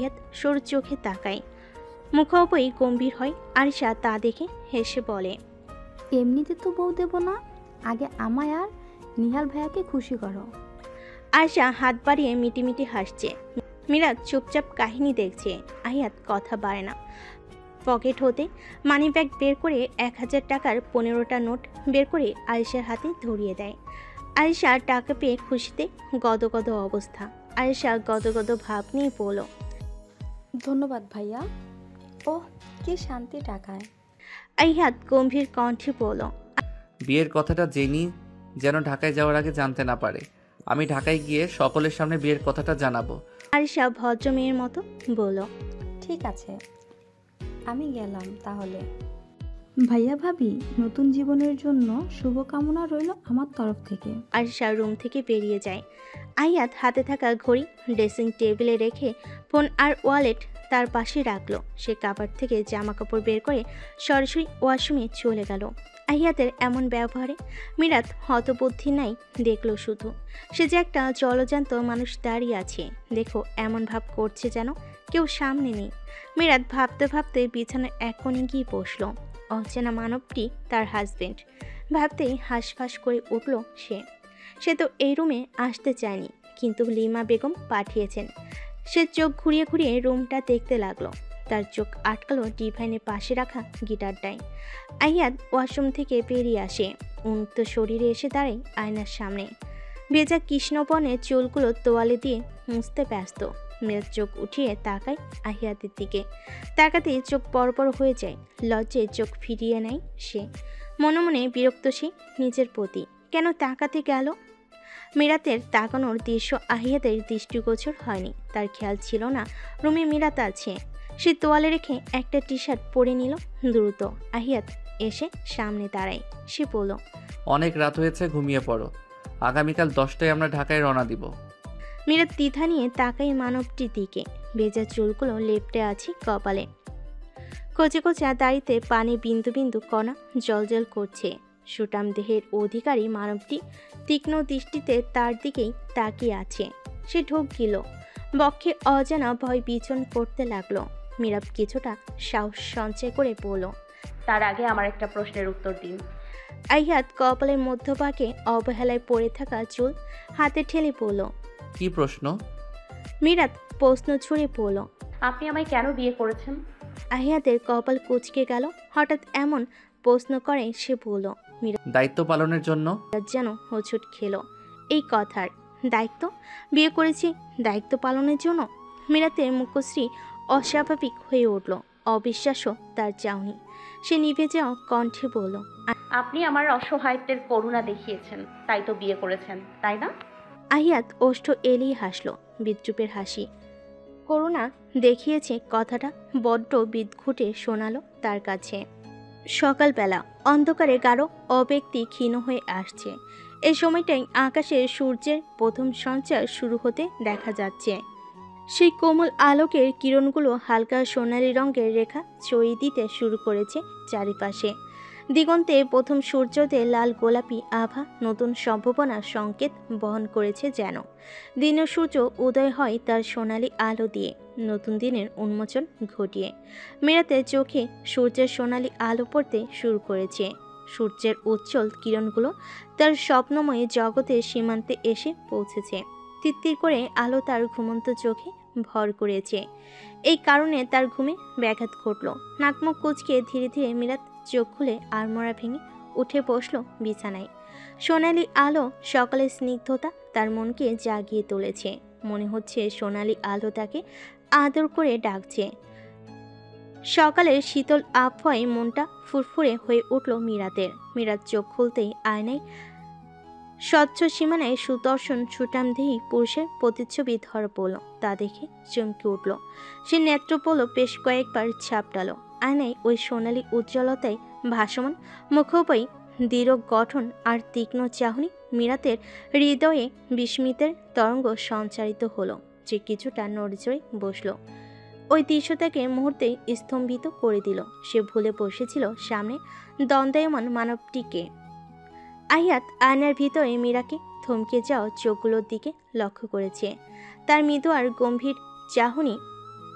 আরিয়াত সরু চোখে তাকায়, মুখাবয়ী গম্ভীর হয়। আরিশা তা দেখে হেসে বলে, এমনিতে তো বউ দেব না, আগে আমায় আর নিহাল ভাইয়াকে খুশি করো। আরিশা হাত বাড়িয়ে মিটিমিটি হাসছে। মিরাজ চুপচাপ কাহিনী দেখছে। আরিয়াত কথা বাড়ে না। পকেট হতে মানিব্যাগ বের করে 1000 টাকার 15টা নোট বের করে আরিশার হাতে ধরিয়ে দেয়। আরিশা টাকা পেয়ে খুশিতে গদগদ অবস্থা। আরিশা গদগদ ভাব নিয়ে বলল, ধন্যবাদ ভাইয়া। ওহ, কি শান্তি টাকায়। আরিয়াত গম্ভীর কণ্ঠে বলল, বিয়ের কথাটা জেনি যেন ঢাকায় যাওয়ার আগে জানতে না পারে। আমি ঢাকায় গিয়ে সকলের সামনে বিয়ের কথাটা জানাবো। আরিশা ভদ্র মেয়ের মতো বলল, ঠিক আছে, আমি গেলাম তাহলে। ভাইয়া ভাবি, নতুন জীবনের জন্য শুভকামনা রইল আমার তরফ থেকে। আরিশা রুম থেকে বেরিয়ে যায়। আরিয়াত হাতে থাকা ঘড়ি ড্রেসিং টেবিলে রেখে ফোন আর ওয়ালেট তার পাশে রাখলো। সে কাপড় থেকে জামা কাপড় বের করে সরাসরি ওয়াশরুমে চলে গেল। আরিয়াতের এমন ব্যবহারে মিরাত হতবুদ্ধি নাই দেখলো শুধু। সে যে একটা জলজান্ত মানুষ দাঁড়িয়ে আছে, দেখো এমন ভাব করছে যেন কেউ সামনে নেই। মিরাত ভাবতে ভাবতে বিছানায় এক কোণে গিয়ে বসলো। অচেনা মানবটি তার হাজবেন্ড ভাবতেই হাঁসফাঁস করে উঠল সে। সে তো এই রুমে আসতে চায়নি, কিন্তু লিমা বেগম পাঠিয়েছেন। সে চোখ ঘুরিয়ে ঘুরিয়ে রুমটা দেখতে লাগলো। তার চোখ আটকালো ডিভাইনের পাশে রাখা গিটারটায়। আরিয়াত ওয়াশরুম থেকে বেরিয়ে আসে, উন্মুক্ত শরীরে এসে দাঁড়ায় আয়নার সামনে। ভেজা কৃষ্ণবর্ণের চুলগুলো তোয়ালে দিয়ে মুছতে ব্যস্ত। মেয়ের চোখ উঠিয়ে তাকায় আহিয়াতের দিকে। তাকাতেই চোখ পরপর হয়ে যায়। লজ্জে চোখ ফিরিয়ে নেয় সে। মনে মনে বিরক্ত সে নিজের প্রতি, কেন তাকাতে গেল। মিরাতের তাকানোর দৃশ্য আহিয়াতের দৃষ্টিগোচর হয়নি। তার খেয়াল ছিল না রুমে মিরাত আছে। সে তোয়ালে রেখে একটা টি শার্ট পরে নিল দ্রুত। আহিয়াত এসে সামনে দাঁড়ায়। সে বলল, অনেক রাত হয়েছে, ঘুমিয়ে পড়ো। আগামীকাল 10টায় আমরা ঢাকায় রওনা দিব। মিরাত দ্বিধা নিয়ে তাকায় মানবটির দিকে। ভেজা চুলগুলো লেপ্টে আছে কপালে। কোচে কোচা দাড়িতে পানি বিন্দু বিন্দু কণা জলজল করছে। সুটাম দেহের অধিকারী মানবটি তীক্ষ্ণ দৃষ্টিতে তার দিকেই তাকিয়ে আছে। সে ঢোক গিল। বক্ষে অজানা ভয় বিচন করতে লাগলো। মিরাব কিছুটা সাহস সঞ্চয় করে বলল, তার আগে আমার একটা প্রশ্নের উত্তর দিন। আইহাত কপালের মধ্যভাগে অবহেলায় পড়ে থাকা চুল হাতে ঠেলে পড়ল। কি প্রশ্ন? মিরাত প্রশ্ন ছুড়ে পড়ল, আপনি আমায় কেন বিয়ে করেছেন? আহিয়াতের কপাল কুঁচকে গেল। হঠাৎ এমন প্রশ্ন করে সে বলল। দায়িত্ব পালনের জন্য। মিরাজ যেন হোঁচট খেল এই কথার। দায়িত্ব? বিয়ে করেছি দায়িত্ব পালনের জন্য? মিরাতের মুখশ্রী অস্বাভাবিক হয়ে উঠল। অবিশ্বাস্য তার চাউনি। সে নিভে যাওয়া কণ্ঠে বলল, আপনি আমার অসহায়ত্বের করুণা দেখিয়েছেন, তাই তো বিয়ে করেছেন, তাই না? আহিয়াত ওষ্ঠ এলিয়ে হাসল, বিদ্রুপের হাসি। করুণা দেখিয়েছে কথাটা বড্ড বিদঘুটে শোনালো তার কাছে। সকালবেলা অন্ধকারে গাঢ় অব্যক্তি ক্ষীণ হয়ে আসছে। এই সময়টাই আকাশে সূর্যের প্রথম সঞ্চার শুরু হতে দেখা যাচ্ছে। সেই কোমল আলোকের কিরণগুলো হালকা সোনালি রঙের রেখা ছড়িয়ে দিতে শুরু করেছে চারিপাশে। দিগন্তে প্রথম সূর্যোদয়ে লাল গোলাপি আভা নতুন সম্ভাবনার সংকেত বহন করেছে যেন। দিনের সূর্য উদয় হয় তার সোনালি আলো দিয়ে, নতুন দিনের উন্মোচন ঘটিয়ে। মিরাতের চোখে সূর্যের সোনালি আলো পড়তে শুরু করেছে। সূর্যের উজ্জ্বল কিরণগুলো তার স্বপ্নময় জগতের সীমান্তে এসে পৌঁছেছে। তিত্তির করে আলো তার ঘুমন্ত চোখে ভর করেছে। এই কারণে তার ঘুমে ব্যাঘাত ঘটল। নাকমুখ কুঁচকে ধীরে ধীরে মিরাত চোখ খুলে আড়মোড়া ভেঙে উঠে বসল বিছানায়। সোনালি আলো সকালের স্নিগ্ধতা তার মনকে জাগিয়ে তুলেছে। মনে হচ্ছে সোনালি আলো তাকে আদর করে ডাকছে। সকালের শীতল আবহাওয়ায় মনটা ফুরফুরে হয়ে উঠল মিরাতের। মিরাত চোখ খুলতেই আয়নায় স্বচ্ছ সীমানায় সুদর্শন সুঠামদেহী পুরুষের প্রতিচ্ছবি ধরা পড়ল। তা দেখে চমকে উঠল সে। নেত্রপল বেশ কয়েকবার ঝাপটালো। আয়নায় ওই সোনালি উজ্জ্বলতায় ভাসমান মুখোপায়ী দৃঢ় গঠন আর তীক্ষ্ণ চাহনি মিরাতের হৃদয়ে বিস্মিতের তরঙ্গ সঞ্চারিত হলো, যে কিছুটা নড়চড়ে বসল। ওই দৃশ্যটাকে মুহূর্তেই স্তম্ভিত করে দিল। সে ভুলে বসেছিল সামনে দণ্ডায়মান মানবটিকে। আহিয়াত আয়নার ভিতরে মীরাকে থমকে যাওয়া চোখগুলোর দিকে লক্ষ্য করেছে। তার মৃদু আর গম্ভীর চাহনি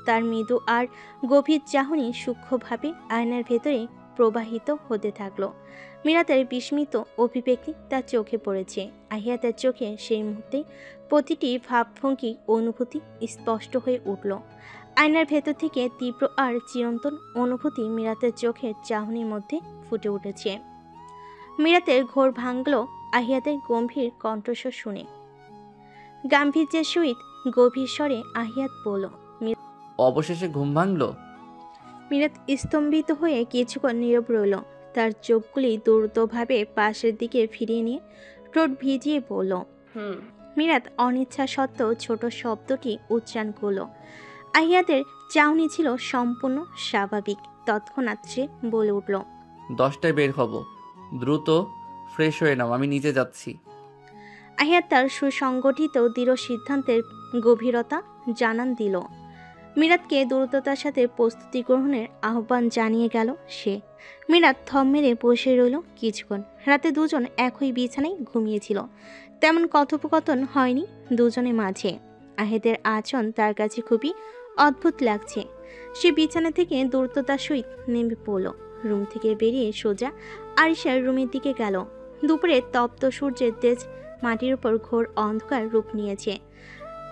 তার মৃদু আর গভীর চাহনি সূক্ষ্মভাবে আয়নার ভেতরে প্রবাহিত হতে থাকলো। মিরাতের বিস্মিত অভিব্যক্তি তার চোখে পড়েছে। আহিয়াতের চোখে সেই মুহূর্তে প্রতিটি ভাবভঙ্গি অনুভূতি স্পষ্ট হয়ে উঠল। আয়নার ভেতর থেকে তীব্র আর চিরন্তন অনুভূতি মিরাতের চোখের চাহনির মধ্যে ফুটে উঠেছে। মিরাতের ঘোর ভাঙল আহিয়াতের গম্ভীর কণ্ঠস্বর শুনে। গাম্ভীর্যের সহিত গভীর স্বরে আহিয়াত বলল। অবশেষে ঘুম ভাঙলো? মিরাত স্তম্ভিত হয়ে কিছুক্ষণ নীরব রইল। তার চোখগুলি দ্রুতভাবে পাশের দিকে ফিরিয়ে নিয়ে ঠোঁট ভিজিয়ে বলল। মিরাত অনিচ্ছা সত্ত্বেও ছোট শব্দটি উচ্চারণ করল। আহিয়াতের চাহনি ছিল সম্পূর্ণ স্বাভাবিক। তৎক্ষণাৎ সে বলে উঠল। 10টায় বের হব, দ্রুত ফ্রেশ হয়ে নাও, আমি নিজে যাচ্ছি। আহিয়াত তার সুসংগঠিত দৃঢ় সিদ্ধান্তের গভীরতা জানান দিল। মিরাতকে দ্রুততার সাথে প্রস্তুতি গ্রহণের আহ্বান জানিয়ে গেল সে। মিরাত থম মেরে বসে রইল কিছুক্ষণ। রাতে দুজন একই বিছানায় ঘুমিয়েছিল। তেমন কথোপকথন হয়নি দুজনের মাঝে। আহিয়াতের আচরণ তার কাছে খুবই অদ্ভুত লাগছে। সে বিছানা থেকে দ্রুততার সহিত নেমে পড়ল। রুম থেকে বেরিয়ে সোজা আরিশার রুমের দিকে গেল। দুপুরে তপ্ত সূর্যের তেজ মাটির উপর ঘোর অন্ধকার রূপ নিয়েছে।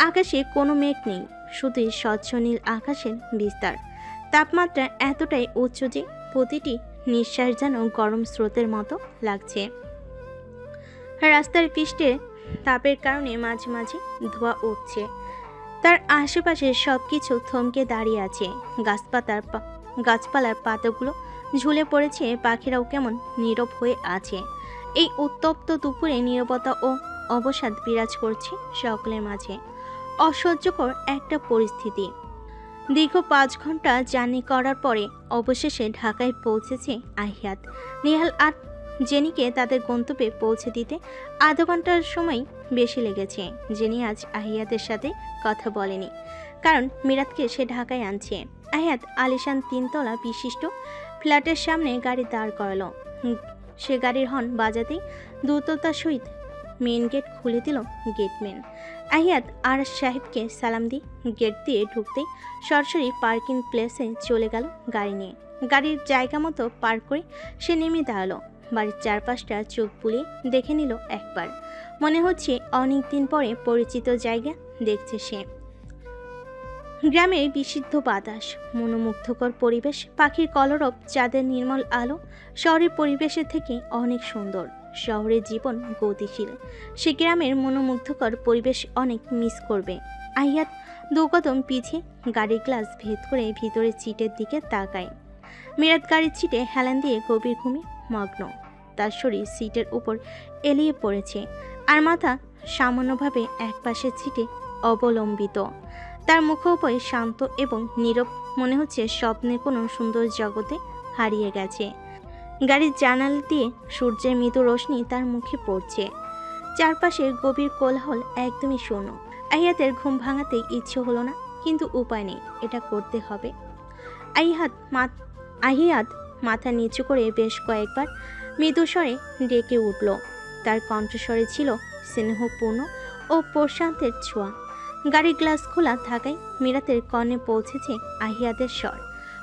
আকাশে কোনো মেঘ নেই, শুধুই স্বচ্ছ নীল আকাশের বিস্তার। তাপমাত্রা এতটাই উচ্চ যে প্রতিটি নিঃশ্বাস যেন গরম স্রোতের মতো লাগছে। রাস্তার পৃষ্ঠে তাপের কারণে মাঝে মাঝে ধোঁয়া উঠছে। তার আশেপাশে সবকিছু থমকে দাঁড়িয়ে আছে। গাছপালার পাতাগুলো ঝুলে পড়েছে, পাখিরাও কেমন নীরব হয়ে আছে। এই উত্তপ্ত দুপুরে নীরবতা ও অবসাদ বিরাজ করছে সকলের মাঝে। অসহ্যকর একটা পরিস্থিতি। দীর্ঘ 5 ঘন্টা জার্নি করার পরে অবশেষে ঢাকায় পৌঁছেছে আহিয়াত। নিহাল আর জেনিকে তাদের গন্তব্যে পৌঁছে দিতে আধা ঘন্টার সময় বেশি লেগেছে। জেনি আজ আহিয়াতের সাথে কথা বলেনি, কারণ মিরাতকে সে ঢাকায় আনছে। আহিয়াত আলিশান 3 তলা বিশিষ্ট ফ্ল্যাটের সামনে গাড়ি দাঁড় করালো। সে গাড়ির হর্ন বাজাতেই দ্রুততার সহিত মেন গেট খুলে দিল গেটম্যান। আহিয়াত আর সাহেবকে সালাম দিয়ে গেট দিয়ে ঢুকতেই সরাসরি পার্কিং প্লেসে চলে গেল গাড়ি নিয়ে। গাড়ির জায়গা মতো পার্ক করে সে নেমে দাঁড়ালো। বাড়ির চারপাশটা চোখ বুলিয়ে দেখে নিল একবার। মনে হচ্ছে অনেক দিন পরে পরিচিত জায়গা দেখছে সে। গ্রামের বিশুদ্ধ বাতাস, মনোমুগ্ধকর পরিবেশ, পাখির কলরব, চাঁদের নির্মল আলো শহরের পরিবেশের থেকে অনেক সুন্দর। শহরের জীবন গতিশীল। সে গ্রামের মনোমুগ্ধকর পরিবেশ অনেক মিস করবে। আহিয়াত 2 কদম পিছিয়ে গাড়ির গ্লাস ভেদ করে ভিতরের সিটের দিকে তাকায়। মিরাত গাড়ির সিটে হেলান দিয়ে গভীর ঘুমে মগ্ন। তার শরীর সিটের উপর এলিয়ে পড়েছে, আর মাথা সামান্যভাবে একপাশের সিটে অবলম্বিত। তার মুখোপরে শান্ত এবং নীরব, মনে হচ্ছে স্বপ্নে কোনো সুন্দর জগতে হারিয়ে গেছে। গাড়ির জানালা দিয়ে সূর্যের মৃদু রোশনি তার মুখে পড়ছে। চারপাশের গভীর কোলাহল একদমই শূন্য। আহিয়াতের ঘুম ভাঙাতে ইচ্ছে হলো না, কিন্তু উপায় নেই, এটা করতে হবে। আহিয়াত মাথা নিচু করে বেশ কয়েকবার মৃদুস্বরে ডেকে উঠল। তার কণ্ঠস্বরে ছিল স্নেহপূর্ণ ও প্রশান্তের ছোঁয়া। গাড়ির গ্লাস খোলা থাকায় মিরাতের কর্ণে পৌঁছেছে আহিয়াতের স্বর।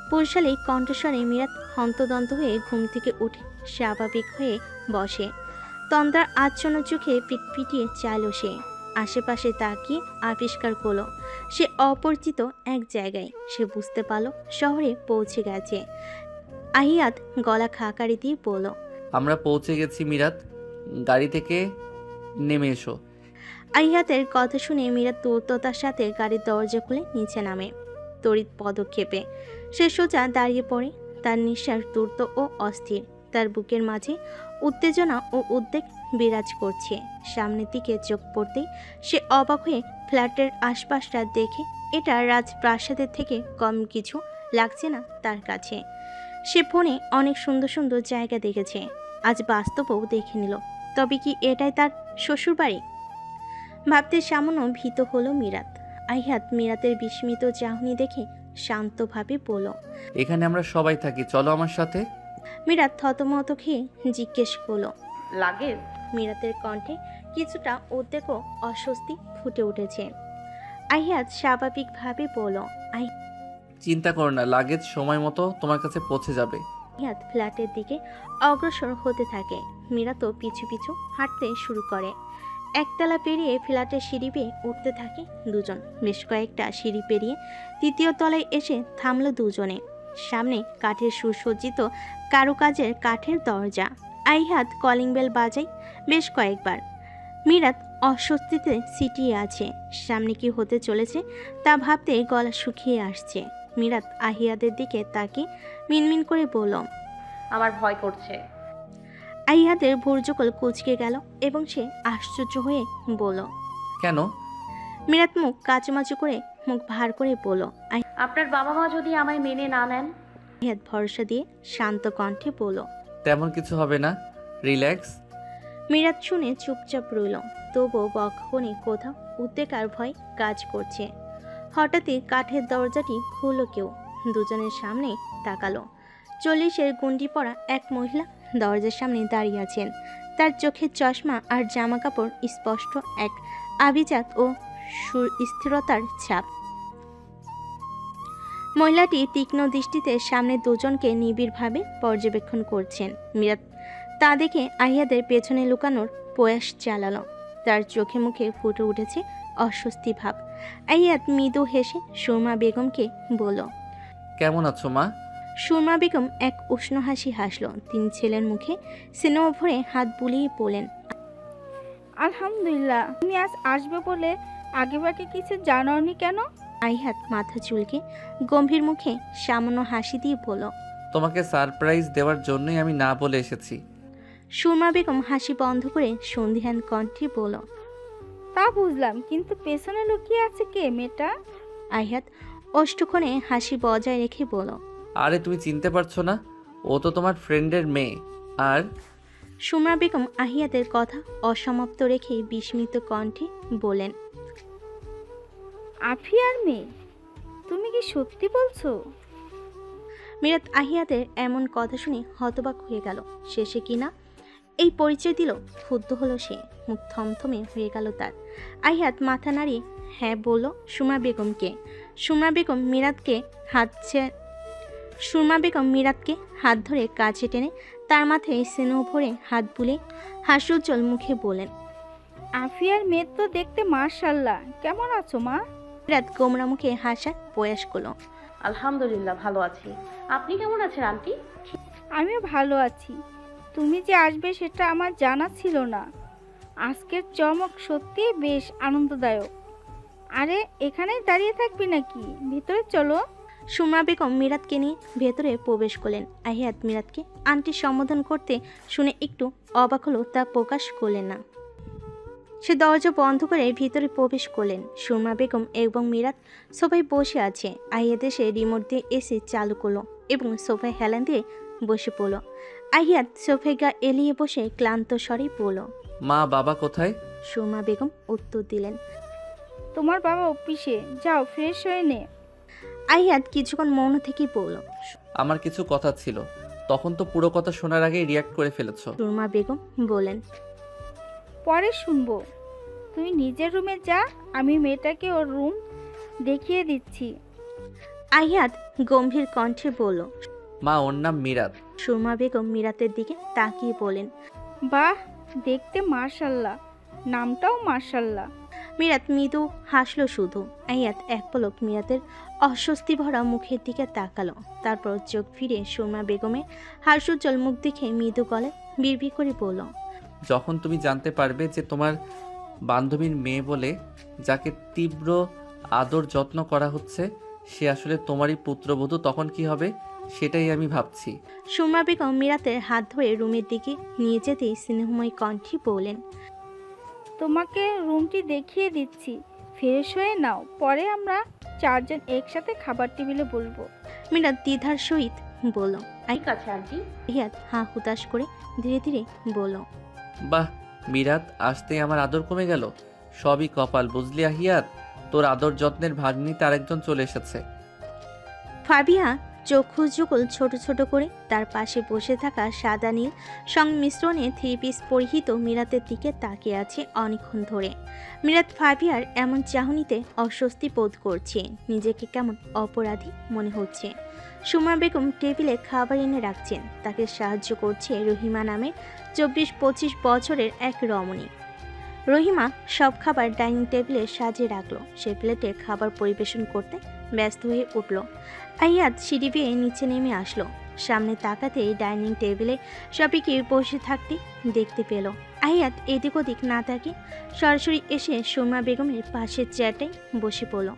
পুরশালী কণ্ঠস্বরে মিরাত হন্তদন্ত হয়ে ঘুম থেকে উঠে স্বাভাবিক হয়ে বসে। তন্দ্রার আচ্ছন্ন চোখে পিটপিটিয়ে চাইল সে। আশেপাশে তাকিয়ে আবিষ্কার করলো সে অপরিচিত এক জায়গায়। সে বুঝতে পারল শহরে পৌঁছে গেছে। আহিয়াত গলা খাকারি দিয়ে বলল, আমরা পৌঁছে গেছি মিরাত, গাড়ি থেকে নেমে এসো। আহিয়াতের কথা শুনে মিরাত দ্রুততার সাথে গাড়ির দরজা খুলে নিচে নামে। তড়িৎ পদক্ষেপে সে সোজা দাঁড়িয়ে পড়ে। তার নিঃশ্বাস দ্রুত ও অস্থির। তার বুকের মাঝে উত্তেজনা ও উদ্বেগ বিরাজ করছে। সামনের দিকে চোখ পড়তেই সে অবাক হয়ে ফ্ল্যাটের আশপাশটা দেখে এটা রাজপ্রাসাদের থেকে কম কিছু লাগছে না তার কাছে। সে ফোনে অনেক সুন্দর সুন্দর জায়গা দেখেছে, আজ বাস্তবেও দেখে নিল। তবে কি এটাই তার শ্বশুরবাড়ি? ভাবতে সামান্য ভীত হলো মিরাত। আহিয়াত মিরাতের বিস্মিত চাহনি দেখে শান্তভাবে বলল, এখানে আমরা সবাই থাকি, চলো আমার সাথে। মিরাত থতমত খেয়ে জিজ্ঞেস করলো, লাগেজ? মিরাতের কণ্ঠে কিছুটা উদ্বেগ ও অস্বস্তি ফুটে উঠেছে। আহিয়াত স্বাভাবিকভাবে বলল, চিন্তা করো না, লাগেজ সময় মতো তোমার কাছে পৌঁছে যাবে। আহিয়াত ফ্ল্যাটের দিকে অগ্রসর হতে থাকে। মীরা তো পিছু পিছু হাঁটতে শুরু করে। একতলা পেরিয়ে ফ্ল্যাটের সিঁড়ি বেয়ে উঠতে থাকে দুজন। বেশ কয়েকটা সিঁড়ি পেরিয়ে তৃতীয় তলায় এসে থামলো দুজনে। সামনে কাঠের সুসজ্জিত কারুকাজের কাঠের দরজা। আহিয়াত কলিং বেল বাজায় বেশ কয়েকবার। মীরাত অস্বস্তিতে সিটিয়ে আছে। সামনে কি হতে চলেছে তা ভাবতে গলা শুকিয়ে আসছে। মীরাত আহিয়াদের দিকে তাকিয়ে মিনমিন করে বলল, আমার ভয় করছে। আহিয়াদের ভুরজকল কুঁচকে গেল এবং সে আশ্চর্য হয়ে বলল। কেন? মীরাত মুখ কাচুমাচু করে মুখ ভার করে বলল। আপনার বাবা মা যদি আমায় মেনে না নেন? আহিয়াত ভরসা দিয়ে শান্ত কণ্ঠে বলল। তেমন কিছু হবে না, রিল্যাক্স। মীরাত শুনে চুপচাপ রইল। তবুও বক্ষণে কোথাও উদ্বেগ আর ভয় কাজ করছে। হঠাৎই কাঠের দরজাটি খুলল কেউ। দুজনের সামনে তাকালো। 40-এর গুন্ডি পরা এক মহিলা দরজার সামনে দাঁড়িয়ে আছেন। তার চোখের চশমা আর জামা কাপড় স্পষ্ট এক আভিজাত ও স্থিরতার ছাপ। মহিলাটি তীক্ষ্ণ দৃষ্টিতে সামনে দুজনকে নিবিড়ভাবে পর্যবেক্ষণ করছেন। মীরাত তা দেখে আহিয়াদের পেছনে লুকানোর প্রয়াস চালালো। তার চোখে মুখে ফুটে উঠেছে অস্বস্তি ভাব। আহিয়াত মৃদু হেসে সুরমা বেগমকে বলল। কেমন আছো মা? সুরমা বেগম এক উষ্ণ হাসি হাসল। তিনি ছেলের মুখে স্নেহ ভরে হাত বুলিয়ে বলেন, আলহামদুলিল্লাহ। তুমি আজ আসবে বলে আগেভাগে কিছু জানাওনি কেন? আহিয়াত মাথা চুলকে গম্ভীর মুখে সামান্য হাসি দিয়ে বলল। তোমাকে সারপ্রাইজ দেওয়ার জন্যই আমি না বলে এসেছি। সুরমা বেগম হাসি বন্ধ করে সন্ধিহান কণ্ঠে বলল। তা বুঝলাম, কিন্তু পেছনে লুকিয়ে আছে কে মেয়েটা? আহিয়াত অষ্টক্ষণে হাসি বজায় রেখে বলল। আরে তুমি চিনতে পারছো না? ও তো তোমার ফ্রেন্ডের মেয়ে। আর সুরমা বেগম আহিয়াতের কথা অসমাপ্ত রেখে বিস্মিত কণ্ঠে বলেন, আফিয়ার মেয়ে? তুমি কি সত্যি বলছো? মীরাত আহিয়াতের এমন কথা শুনে হতবাক হয়ে গেল। শেষে কিনা এই পরিচয় দিল, ক্ষুব্ধ হলো সে। মুখ থমথমে হয়ে গেল তার। আহিয়াত মাথা নাড়িয়ে হ্যাঁ বলল সুরমা বেগমকে। সুরমা বেগম মীরাতকে হাত ধরে কাছে টেনে তার মাথায় স্নেহ ভরে হাত বুলে হাস্যোজ্জ্বল মুখে বলেন, আফিয়ার মেয়ে তো দেখতে মাশাআল্লাহ। কেমন আছো মা? মীরাত গোমরা মুখে হাসার প্রয়াস করল। আলহামদুলিল্লাহ, ভালো আছি। আপনি কেমন আছেন আন্টি? আমিও ভালো আছি। তুমি যে আসবে সেটা আমার জানা ছিল না। আজকের চমক সত্যি বেশ আনন্দদায়ক। আরে এখানেই দাঁড়িয়ে থাকবি নাকি? ভিতরে চলো। সুরমা বেগম মীরাতকে নিয়ে ভেতরে প্রবেশ করলেন। আহিয়াত মীরাতকে আন্টি সম্বোধন করতে শুনে একটু অবাক হলো, তা প্রকাশ করলেন না। সে দরজা বন্ধ করে ভিতরে প্রবেশ করলেন। সুরমা বেগম এবং মীরাত সোফায় বসে আছে। আহিয়াত এসে রিমোট দিয়ে এসি চালু করলো এবং সোফায় হেলান দিয়ে বসে পড়ল। আহিয়াত সোফায় গা এলিয়ে বসে ক্লান্ত স্বরে বলল, মা বাবা কোথায়? সুরমা বেগম উত্তর দিলেন, তোমার বাবা অফিসে। যাও ফ্রেশ হয়ে নে। আহিয়াত কিছুক্ষণ মৌন থেকেই বলল, আমার কিছু কথা ছিল। তখন তো পুরো কথা শোনার আগেই রিয়াক্ট করে ফেলেছো। সুরমা বেগম বলেন, পরে শুনবো। তুমি নিজের রুমে যা, আমি মেয়েটাকে ওর রুম দেখিয়ে দিচ্ছি। আহিয়াত গম্ভীর কণ্ঠে বলল। মা ওর নাম মীরাত। সুরমা বেগম মীরাতের দিকে তাকিয়ে বলেন, বাহ, দেখতে মাশাআল্লাহ, নামটাও মাশাআল্লাহ। মীরাত মৃদু হাসলো শুধু। আহিয়াত এক পলক মীরাতের অস্বস্তি ভরা মুখের দিকে তাকালো। তারপর চোখ ফিরে সুরমা বেগমের হাস্যোজ্জ্বল মুখ দেখে মৃদু গলায় বিড়বিড় করে বলল, যখন তুমি জানতে পারবে যে তোমার বান্ধবীর মেয়ে বলে যাকে তীব্র আদর যত্ন করা হচ্ছে সে আসলে তোমারই পুত্রবধূ, তখন কি হবে সেটাই আমি ভাবছি। সুরমা বেগম মীরাতের হাত ধরে রুমের দিকে নিয়ে যেতেই স্নেহময় কণ্ঠে বললেন, তোমাকে রুমটি দেখিয়ে দিচ্ছি, ফ্রেশ হয়ে নাও। পরে আমরা চারজন একসাথে খাবার টেবিলে বসবো। মীরাত দ্বিধার সহিত বলল। ঠিক আছে আন্টি। আহিয়াত হা হুতাশ করে ধীরে ধীরে বলল, বাহ মীরাত, আসতেই আমার আদর কমে গেল। সবই কপাল, বুঝলি আহিয়াত? তোর আদর যত্নের ভাগ্নিতে আরেকজন চলে এসেছে। ফাবিয়া চক্ষু যুগল ছোট ছোট করে তার পাশে বসে থাকা সাদা নীল সংমিশ্রণে থ্রি পিস পরিহিত মিরাতের দিকে তাকিয়ে আছে অনেকক্ষণ ধরে। মিরাত ফাবিয়ার এমন চাহনিতে অস্বস্তি বোধ করছে, নিজেকে কেমন অপরাধী মনে হচ্ছে। সুমা বেগম টেবিলে খাবার এনে রাখছেন, তাকে সাহায্য করছে রহিমা নামের 24-25 বছরের এক রমণী। রহিমা সব খাবার ডাইনিং টেবিলে সাজিয়ে রাখলো। সে প্লেটে খাবার পরিবেশন করতে ব্যস্ত হয়ে উঠল। আহিয়াত সিঁড়ি বেয়ে নিচে নেমে আসলো। সামনে তাকাতেই ডাইনিং টেবিলে সবাইকে বসে থাকতে দেখতে পেল। আহিয়াত এদিক ওদিক না তাকে সরাসরি এসে সুরমা বেগমের পাশের চেয়ারটায় বসে পড়ল।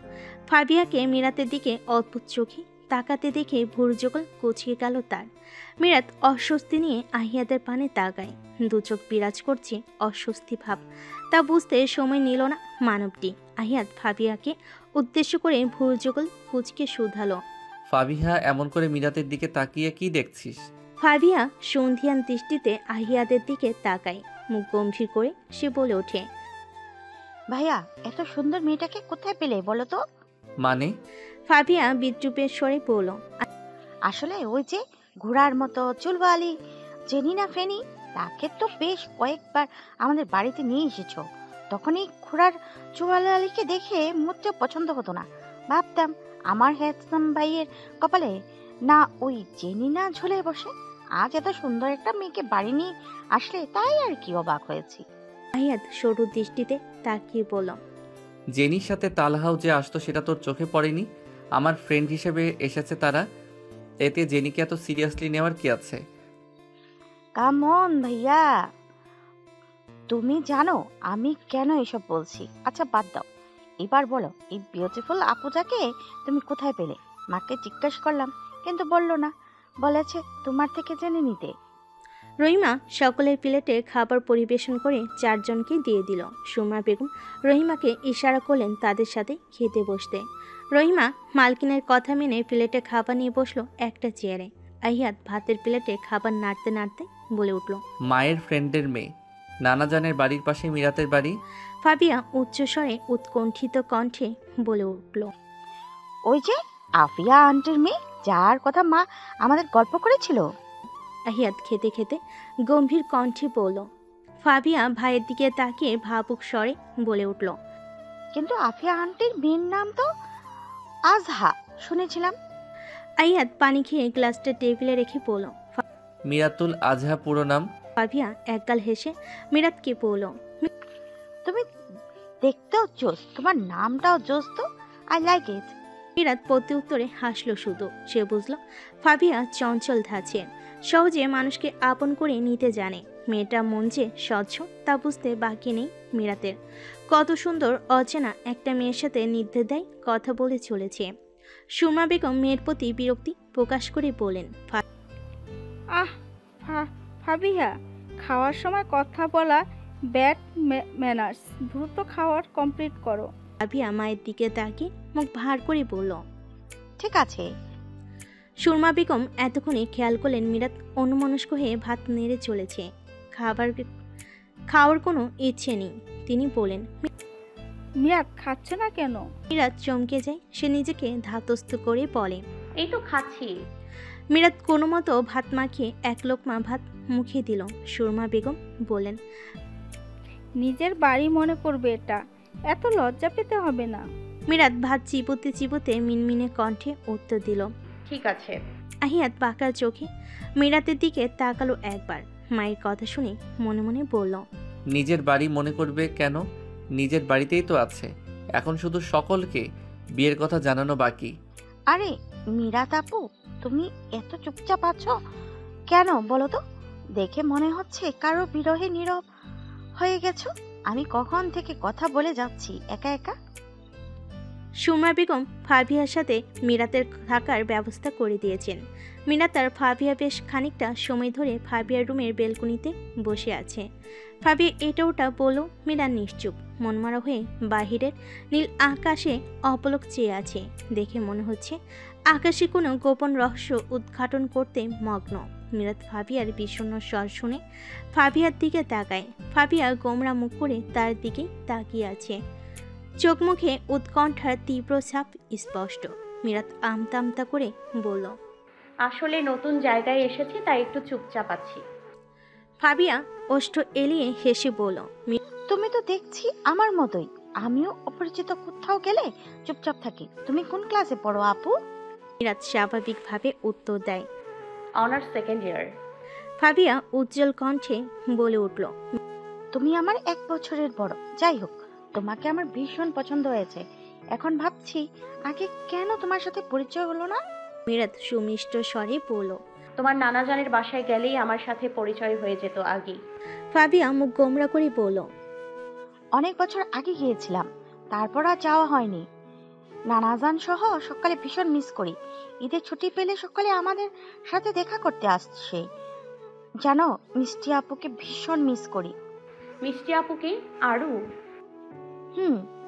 ফাবিয়াকে মিরাতের দিকে অদ্ভুত চোখে তাকাতে দেখে ভুরু যুগল কুঁচিয়ে গেল তার। মিরাত অস্বস্তি নিয়ে আহিয়াতের পানে তাকায়। দু চোখ বিরাজ করছে অস্বস্তি ভাব, তা বুঝতে সময় নিল না মানবটি। আহিয়াত ফাবিয়াকে উদ্দেশ্য করে ভুরু যুগল কুচকে শুধালো, ফাবিহা এমন করে মিরাতের দিকে তাকিয়ে কি দেখছিস? ফাবিয়া সন্ধিয়ান দৃষ্টিতে আহিয়াদের দিকে তাকায়। মুখ গম্ভীর করে সে বলে ওঠে, ভাইয়া, এত সুন্দর মেয়েটাকে কোথায় পেলে বলো তো? মানে? ফাবিয়া বিদ্রুপের স্বরে বলল, আসলে ওই যে ঘোড়ার মতো চুলওয়ালি জেনি না ফেনি, তাকে তো বেশ কয়েকবার আমাদের বাড়িতে নিয়ে এসেছো। তখন এই ঘোড়ার চুলওয়ালিকে দেখে মোটেও পছন্দ হতো না। ভাবতাম আমার হ্যান্ডসাম ভাইয়ের কপালে না ওই জেনি না ঝুলে বসে। আজ এত সুন্দর একটা মেয়েকে বাড়ি নিয়ে আসলে তাই আর কি অবাক হয়েছি। আহিয়াত সরু দৃষ্টিতে তাকিয়ে বলল, জেনির সাথে তালহাও যে আসতো সেটা তোর চোখে পড়েনি? আমার ফ্রেন্ড হিসেবে এসেছে তারা, এতে জেনিকে এত সিরিয়াসলি নেওয়ার কি আছে? কাম অন ভাইয়া, তুমি জানো আমি কেন এসব বলছি। আচ্ছা বাদ দাও, এবার বলো এই বিউটিফুল আপুজাকে তুমি কোথায় পেলে? মাকে জিজ্ঞেস করলাম কিন্তু বললো না, বলেছে তোমার থেকে জেনে নিতে। রহিমা সকলের প্লেটে খাবার পরিবেশন করে 4 জনকে দিয়ে দিল। সুরমা বেগম রহিমাকে ইশারা করলেন তাদের সাথে খেতে বসতে। রহিমা মালকিনের কথা মেনে প্লেটে খাবার নিয়ে বসলো একটা চেয়ারে। আহিয়াত ভাতের প্লেটে খাবার নাড়তে নাড়তে বলে উঠল, মায়ের ফ্রেন্ডের মেয়ে, নানাজানের বাড়ির পাশে মিরাতের বাড়ি। ফাবিয়া উচ্চস্বরে উৎকণ্ঠিত কণ্ঠে বলে উঠল, ওই যে আফিয়া আন্টির মেয়ে, যার কথা মা আমাদের গল্প করেছিল। আহিয়াত খেতে খেতে গম্ভীর কণ্ঠে বলল। ফাবিয়া ভাইয়ের দিকে তাকিয়ে ভাবুক স্বরে বলে উঠল, কিন্তু আফিয়া আন্টির মেয়ের নাম তো আজহা শুনেছিলাম। আহিয়াত পানি খেয়ে গ্লাসটা টেবিলে রেখে বলল। মিরাতুল আজহা পুরো নাম। ফাবিয়া একগাল হেসে মিরাতকে বলল, তুমি দেখতেও জোস, তোমার নামটাও জোস তো, আই লাইক ইট। মিরাত প্রতি উত্তরে হাসলো শুধু। সে বুঝল ফাবিয়া চঞ্চল ধাঁচের, সহজে মানুষকে আপন করে নিতে জানে। মেয়েটা মন যে স্বচ্ছ তা বুঝতে বাকি নেই মিরাতের। কত সুন্দর অচেনা একটা মেয়ের সাথে নির্দ্বিধায় কথা বলে চলেছে। সুরমা বেগম মেয়ের প্রতি বিরক্তি প্রকাশ করে বলেন, আহ ফাবিহা, খাওয়ার সময় কথা বলা ব্যাড ম্যানার্স। দ্রুত খাওয়ার কমপ্লিট করো। ফাবিয়া মায়ের দিকে তাকিয়ে মুখ ভার করে বলল, ঠিক আছে। সুরমা বেগম এতক্ষণে খেয়াল করলেন মিরাত অন্যমনস্ক হয়ে ভাত নেড়ে চলেছে। খাওয়ার কোনো ইচ্ছে নেই। তিনি বলেন, মিরাত খাচ্ছে না কেন? মিরাত চমকে যায়। সে নিজেকে ধাতস্থ করে বলে, এই তো খাচ্ছি। মিরাত কোনো মতো ভাত মাখিয়ে এক লোকমা ভাত মুখে দিল। সুরমা বেগম বলেন, নিজের বাড়ি মনে করবে এটা, এত লজ্জা পেতে হবে না। মিরাত ভাত চিবোতে চিবোতে মিনমিনে কণ্ঠে উত্তর দিল, ঠিক আছে। আহিয়াত বাঁকা চোখে মিরাতের দিকে তাকালো একবার। মায়ের কথা শুনে মনে মনে বলল, নিজের বাড়ি মনে করবে কেন? নিজের বাড়িতেই তো আছে। এখন শুধু সকলকে বিয়ের কথা জানানো বাকি। আরে মিরাত আপু, তুমি এত চুপচাপ আছো কেন বলো তো? দেখে মনে হচ্ছে কারো বিরহে নীরব হয়ে গেছো। আমি কখন থেকে কথা বলে যাচ্ছি একা একা। সুরমা বেগম ফাবিয়ার সাথে মিরাতের থাকার ব্যবস্থা করে দিয়েছেন। মিরাত আর ফাবিয়া বেশ খানিকটা সময় ধরে ফাবিয়ার রুমের বেলকনিতে বসে আছে। ফাবিয়া এটা ওটা বলল। মিরাত নিশ্চুপ মনমারা হয়ে বাহিরের নীল আকাশে অপলক চেয়ে আছে। দেখে মনে হচ্ছে আকাশে কোনো গোপন রহস্য উদ্ঘাটন করতে মগ্ন। মিরাত ফাবিয়ার বিষণ্ণ স্বর শুনে ফাবিয়ার দিকে তাকায়। ফাবিয়া গোমরা মুখ করে তার দিকেই তাকিয়ে আছে। চোখ মুখে উৎকণ্ঠার তীব্র ছাপ স্পষ্ট। মিরাত আমতা আমতা করে বলল, আসলে নতুন জায়গায় এসেছি তাই একটু চুপচাপ আছি। ফাবিয়া ওষ্ঠ এলিয়ে হেসে বলল। তুমি তো দেখছি আমার মতোই, আমিও অপরিচিত কোথাও গেলে চুপচাপ থাকি। তুমি কোন ক্লাসে পড়ো আপু? মিরাত স্বাভাবিকভাবে উত্তর দেয়। Honours second year. ফাবিয়া উজ্জ্বল কণ্ঠে বলে উঠল। তুমি আমার 1 বছরের বড়। যাই হোক, তোমাকে আমার ভীষণ পছন্দ হয়েছে। এখন ভাবছি আগে কেন তোমার সাথে পরিচয় হলো না। মিরাত সুমিষ্ট স্বরে বলল। তোমার নানাজানের বাসায় গেলেই আমার সাথে পরিচয় হয়ে যেত আগেই। ফাবিয়া মুখ গোমরা করে বলল। অনেক বছর আগে গিয়েছিলাম, তারপর আর যাওয়া হয়নি। নানাজান সহ সকালে ভীষণ মিস করি। ঈদের ছুটি পেলে সকালে আমাদের সাথে দেখা করতে আসছে। জানো, মিষ্টি আপুকে ভীষণ মিস করি। মিষ্টি আপুকে? আরু?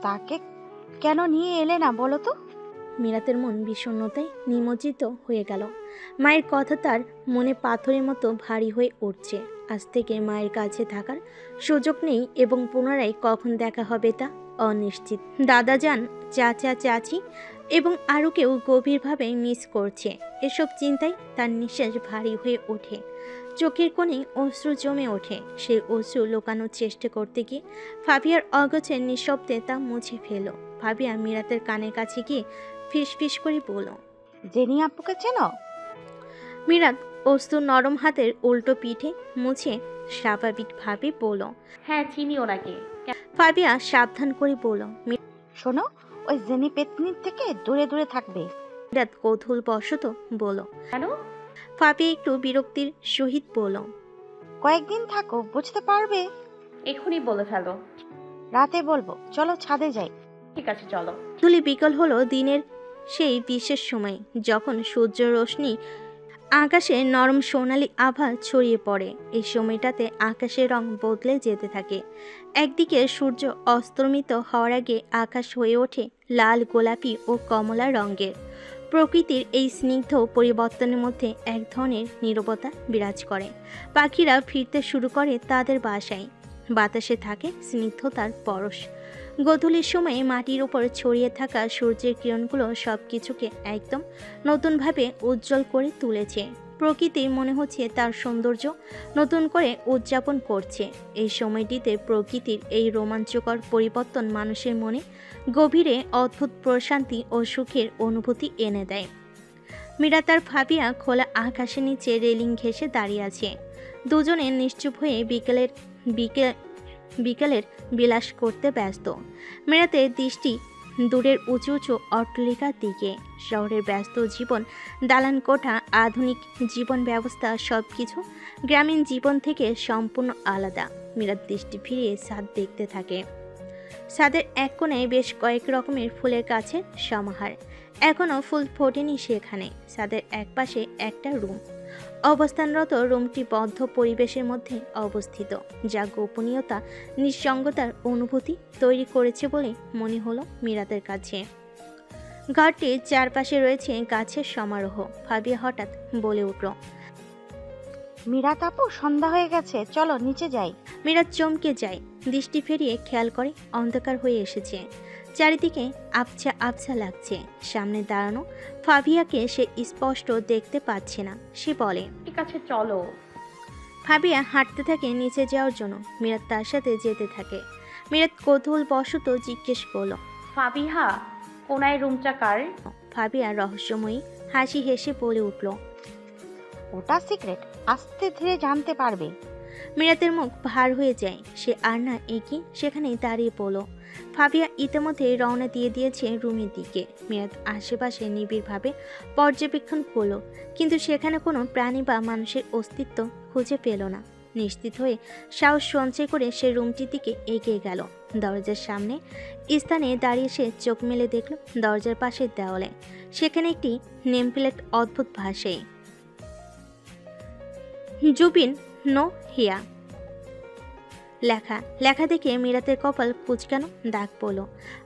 তাকে কেন নিয়ে এলে না বলো তো? মিরাতের মন বিষণ্ণতায় নিমজ্জিত হয়ে গেল। মায়ের কথা তার মনে পাথরের মতো ভারী হয়ে উঠছে। আজ থেকে মায়ের কাছে থাকার সুযোগ নেই এবং পুনরায় কখন দেখা হবে তা অনিশ্চিত। দাদাজান, চাচা চাচি এবং আরও কেউ গভীরভাবে মিস করছে। এসব চিন্তায় তার নিঃশ্বাস ভারী হয়ে ওঠে। চোখের কোণে অশ্রু জমে ওঠে। সেই অশ্রু লোকানোর চেষ্টা করতে গিয়ে ফাবিয়ার অগোচর নিঃশব্দে তা মুছে ফেল। ফাবিয়া মিরাতের কানের কাছে গিয়ে ফিস ফিস করে বলল। জেনি আপুকে চেনো? মিরাত অস্তু নরম হাতের উল্টো পিঠে মুছে স্বাভাবিকভাবে বলল। হ্যাঁ, চিনি ওনাকে। ফাবিয়া সাবধান করে বলল। শোনো, ওই জেনি পেতনির থেকে দূরে দূরে থাকবে। মিরাত কৌতূহল বশত বলল। কেন? ফাবিয়া একটু বিরক্তির সহিত বলল। কয়েকদিন থাকো, বুঝতে পারবে। এখনই বলে ফেলো। রাতে বলবো, চলো ছাদে যাই। ঠিক আছে, চলো। ধুলি বিকল হলো দিনের সেই বিশেষ সময় যখন সূর্য রশ্মি আকাশে নরম সোনালি আভা ছড়িয়ে পড়ে। এই সময়টাতে আকাশের রং বদলে যেতে থাকে। একদিকে সূর্য অস্তমিত হওয়ার আগে আকাশ হয়ে ওঠে লাল, গোলাপি ও কমলা রঙের। প্রকৃতির এই স্নিগ্ধ পরিবর্তনের মধ্যে এক ধরনের নীরবতা বিরাজ করে। পাখিরা ফিরতে শুরু করে তাদের বাসায়। বাতাসে থাকে স্নিগ্ধতার পরশ। গোধূলির সময়ে মাটির উপর ছড়িয়ে থাকা সূর্যের কিরণগুলো সব কিছুকে একদম নতুনভাবে উজ্জ্বল করে তুলেছে। প্রকৃতি মনে হচ্ছে তার সৌন্দর্য নতুন করে উদযাপন করছে। এই সময়টিতে প্রকৃতির এই রোমাঞ্চকর পরিবর্তন মানুষের মনে গভীরে অদ্ভুত প্রশান্তি ও সুখের অনুভূতি এনে দেয়। মীরা তার ফাবিয়া খোলা আকাশের নিচে রেলিং ঘেঁষে দাঁড়িয়ে আছে। দুজনে নিশ্চুপ হয়ে বিকেলের বিলাস করতে ব্যস্ত। মেরাতে দৃষ্টি দূরের উঁচু উঁচু অট্টালিকার দিকে। শহরের ব্যস্ত জীবন, দালান কোঠা, আধুনিক জীবন ব্যবস্থা সব কিছু গ্রামীণ জীবন থেকে সম্পূর্ণ আলাদা। মীরার দৃষ্টি ফিরিয়ে ছাদ দেখতে থাকে। ছাদের এক কোণে বেশ কয়েক রকমের ফুলের গাছের সমাহার। এখনও ফুল ফোটেনি সেখানে। ছাদের এক পাশে একটা রুম। অবস্থানরত রুমটি বদ্ধ পরিবেশের মধ্যে অবস্থিত, যা গোপনীয়তা, নিঃসঙ্গতার অনুভূতি তৈরি করেছে বলে মনে হলো মীরাতের কাছে। ঘরটির চারপাশে রয়েছে গাছের সমারোহ। ফাবিয়া হঠাৎ বলে উঠল। মীরা আপু, সন্ধ্যা হয়ে গেছে, চলো নিচে যাই। মীরা চমকে যায়। দৃষ্টি ফেরিয়ে খেয়াল করে অন্ধকার হয়ে এসেছে। চারিদিকে আবছা আবছা লাগছে। সামনে দাঁড়ানো ফাবিয়াকে সে স্পষ্ট দেখতে পাচ্ছে না। সে বলে, ঠিক আছে, চলো। ফাবিয়া হাঁটতে থাকে নিচে যাওয়ার জন্য। মীরাত তার সাথে যেতে থাকে। মীরাত কৌতূহল বশত জিজ্ঞেস করল, ফাবিহা, কোনায় রুমটা কার? ফাবিয়া রহস্যময়ী হাসি হেসে বলে উঠল, ওটা সিক্রেট, আস্তে ধীরে জানতে পারবে। মীরাতের মুখ ভার হয়ে যায়। সে আর না এগিয়ে সেখানেই দাঁড়িয়ে পড়ল। ফাবিয়া ইতিমধ্যে রওনা দিয়ে দিয়েছে রুমের দিকে। মীরাত আশেপাশে নিবিড়ভাবে পর্যবেক্ষণ করল, কিন্তু সেখানে কোনো প্রাণী বা মানুষের অস্তিত্ব খুঁজে পেল না। নিশ্চিত হয়ে সাহস সঞ্চয় করে সে রুমটির দিকে এগিয়ে গেল। দরজার সামনে স্থানে দাঁড়িয়ে সে চোখ মেলে দেখল দরজার পাশের দেওয়ালে সেখানে একটি নেমপ্লেট অদ্ভুত ভাষায় জুবিন নো হিয়া লেখা। লেখা দেখে মীরাতের কপাল কুঁচকানো দাগ পড়ল,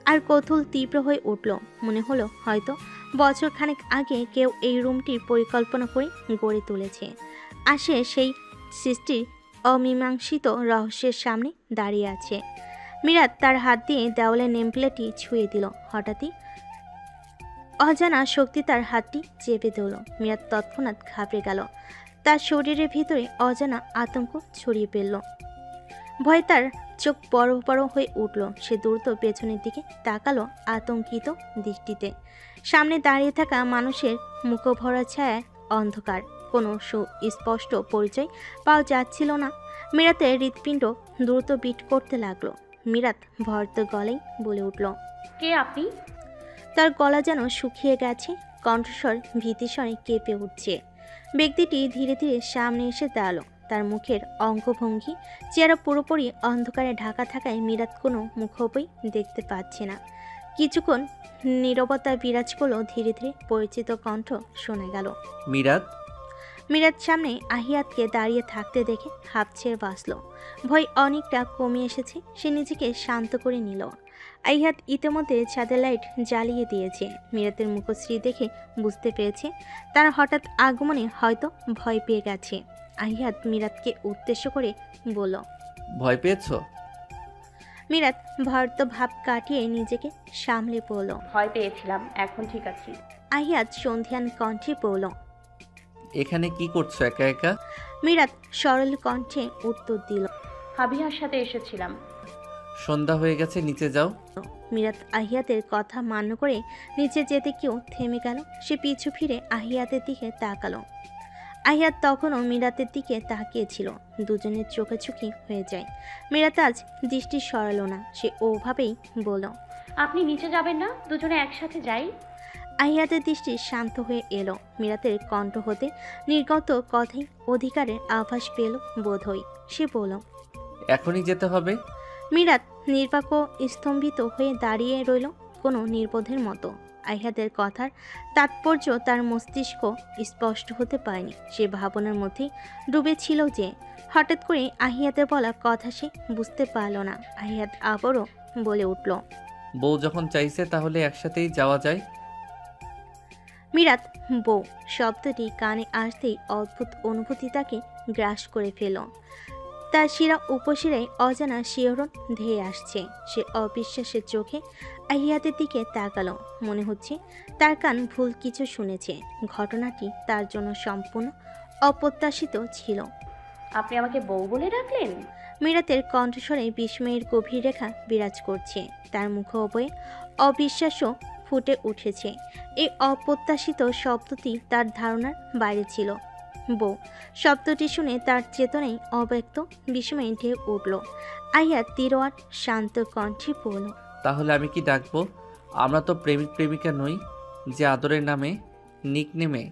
আর কৌতূহল তীব্র হয়ে উঠল। মনে হলো হয়তো বছর খানেক আগে কেউ এই রুমটির পরিকল্পনা করে গড়ে তুলেছে। আর সে সেই সৃষ্টির অমীমাংসিত রহস্যের সামনে দাঁড়িয়ে আছে। মীরাত তার হাত দিয়ে দেওয়ালের নেমপ্লেটটি ছুঁয়ে দিল। হঠাৎই অজানা শক্তি তার হাতটি চেপে ধরল। মিরাত তৎক্ষণাৎ ঘাবড়ে গেল। তার শরীরের ভিতরে অজানা আতঙ্ক ছড়িয়ে পড়ল। ভয়ে তার চোখ বড় বড় হয়ে উঠল। সে দ্রুত পেছনের দিকে তাকালো আতঙ্কিত দৃষ্টিতে। সামনে দাঁড়িয়ে থাকা মানুষের মুখভরা ছায়া অন্ধকার, কোনো সুস্পষ্ট পরিচয় পাওয়া যাচ্ছিল না। মিরাতের হৃৎপিণ্ড দ্রুত বিট করতে লাগলো। মিরাত ভয়ত গলায় বলে উঠল, কে আপনি? তার গলা যেন শুকিয়ে গেছে, কণ্ঠস্বর ভীতিস্বরে কেঁপে উঠছে। ব্যক্তিটি ধীরে ধীরে সামনে এসে দাঁড়ালো। তার মুখের অঙ্গভঙ্গি, চেহারা পুরোপুরি অন্ধকারে ঢাকা থাকায় মিরাত কোনো মুখোপই দেখতে পাচ্ছে না। কিছুক্ষণ নীরবতা বিরাজ করলো। ধীরে ধীরে পরিচিত কণ্ঠ শোনা গেল। মিরাত। মিরাত সামনে আহিয়াতকে দাঁড়িয়ে থাকতে দেখে হাঁপ ছেড়ে বাঁচল। ভয় অনেকটা কমে এসেছে। সে নিজেকে শান্ত করে নিল। আহিয়াত ইতিমধ্যে ছাদের লাইট জ্বালিয়ে দিয়েছে। মিরাতের মুখশ্রী দেখে বুঝতে পেরেছে তার হঠাৎ আগমনে হয়তো ভয় পেয়ে গেছে। আহিয়াত মিরাতকে উদ্দেশ্য করে বলল, ভয় পেয়েছ? মিরাত ভয়ত ভাব কাটিয়ে নিজেকে সামলে পড়ল। ভয় পেয়েছিলাম, এখন ঠিক আছি। আহিয়াত সন্ধিয়ান কণ্ঠে পড়ল। এখানে কি করছো একা একা? মিরাত সরল কণ্ঠে উত্তর দিল, হাবিহার সাথে এসেছিলাম। সন্ধ্যা হয়ে গেছে, নিচে যাও। মিরাত আহিয়াতের কথা মান্য করে নিচে যেতে কেউ থেমে গেল। সে পিছু ফিরে আহিয়াতের দিকে তাকালো। আহিয়াত তখনও মিরাতের দিকে তাকিয়েছিল। দুজনের চোখাচোখি হয়ে যায়। মিরাত আজ দৃষ্টি সরালো না। সে ওভাবেই বলল, আপনি নিচে যাবেন না? দুজনে একসাথে যাই। আহিয়াতের দৃষ্টি শান্ত হয়ে এলো। মিরাতের কণ্ঠ হতে নির্গত কথাই অধিকারের আভাস পেল বোধহয়। সে বলল, এখনই যেতে হবে? মিরাত নির্বাক ও স্তম্ভিত হয়ে দাঁড়িয়ে রইল কোনো নির্বোধের মতো। আহিয়াতের কথার তাৎপর্য তার মস্তিষ্ক স্পষ্ট হতে পারেনি। সে ভাবনার মধ্যেই ডুবে ছিল যে হঠাৎ করে আহিয়াতের বলা কথা সে বুঝতে পারল না। আহিয়াত আবারও বলে উঠল, বউ যখন চাইছে তাহলে একসাথেই যাওয়া যায়। মিরাত বউ শব্দটি কানে আসতেই অদ্ভুত অনুভূতি তাকে গ্রাস করে ফেল। তার শিরা উপশিরায় অজানা শিহরণ ধেয়ে আসছে। সে অবিশ্বাসের চোখে আহিয়াতের দিকে তাকালো। মনে হচ্ছে তার কান ভুল কিছু শুনেছে। ঘটনাটি তার জন্য সম্পূর্ণ অপ্রত্যাশিত ছিল। আপনি আমাকে বউ বলে ডাকলেন? মিরাতের কণ্ঠস্বরে বিস্ময়ের গভীর রেখা বিরাজ করছে। তার মুখোভয়ে অবিশ্বাসও ফুটে উঠেছে। এই অপ্রত্যাশিত শব্দটি তার ধারণার বাইরে ছিল। বউ শব্দটি শুনে তার চেতনায় অব্যক্ত বিস্ময়ে ঢেউ উঠল। আহিয়াত তিরোয়ার শান্ত কণ্ঠে বলল, তাহলে আমি কি ডাকবো? আমরা তো প্রেমিক প্রেমিকা নই যে আদরের নামে নিকনেমে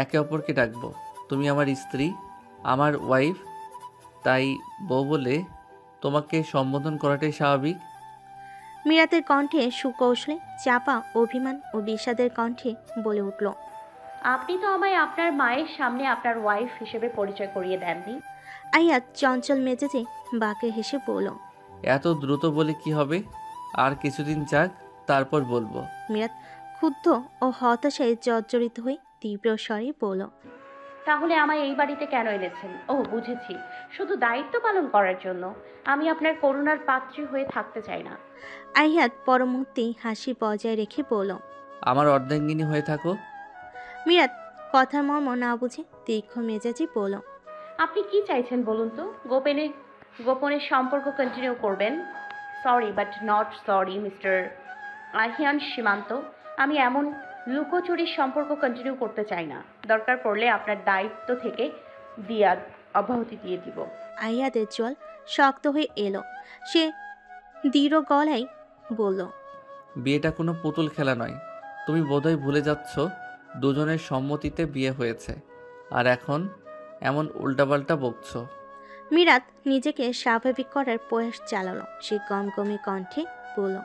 একে অপরকে ডাকবো। তুমি আমার স্ত্রী, আমার ওয়াইফ, তাই বউ বলে তোমাকে সম্বোধন করাটাই স্বাভাবিক। মিরাতের কণ্ঠে সুকৌশলে চাপা অভিমান ও বিষাদের কণ্ঠে বলে উঠল, আপনি তো আমায় আপনার মায়ের সামনে আপনার ওয়াইফ হিসেবে পরিচয় করিয়ে দেননি। আহিয়াত চঞ্চল মেজাজে বাঁকে হেসে বলল, এত দ্রুত বলে কি হবে? আর কিছুদিন যাক, তারপর বলবো। মিরাত ক্ষুব্ধ ও হতাশায় জর্জরিত হয়ে তীব্র স্বরে বলল, তাহলে আমায় এই বাড়িতে কেন এনেছেন? ও বুঝেছি, শুধু দায়িত্ব পালন করার জন্য। আমি আপনার করুণার পাত্রী হয়ে থাকতে চাই না। আহিয়াত পরমুহূর্তেই হাসি বজায় রেখে বলল, আমার অর্ধাঙ্গিনী হয়ে থাকো। মিরাত কথার মর্ম না বুঝে তীক্ষ্ণ মেজাজে বলল, আপনি কি চাইছেন বলুন তো? গোপনে গোপনে সম্পর্ক কন্টিনিউ করবেন? Sorry but not sorry mister Ahiyan সীমান্ত। আমি এমন লুকোচুরির সম্পর্ক কন্টিনিউ করতে চাই না। দরকার পড়লে আপনার দায়িত্ব থেকে অব্যাহতি দিয়ে দিব। আহিয়াতের চোয়াল শক্ত হয়ে এলো। সে দৃঢ় গলায় বলল, বিয়েটা কোনো পুতুল খেলা নয়। তুমি বোধহয় ভুলে যাচ্ছ দুজনের সম্মতিতে বিয়ে হয়েছে, আর এখন এমন উল্টাপাল্টা বকছো। মিরাত নিজেকে স্বাভাবিক করার প্রয়াস চালালো। সে গমগমে কণ্ঠে বলল,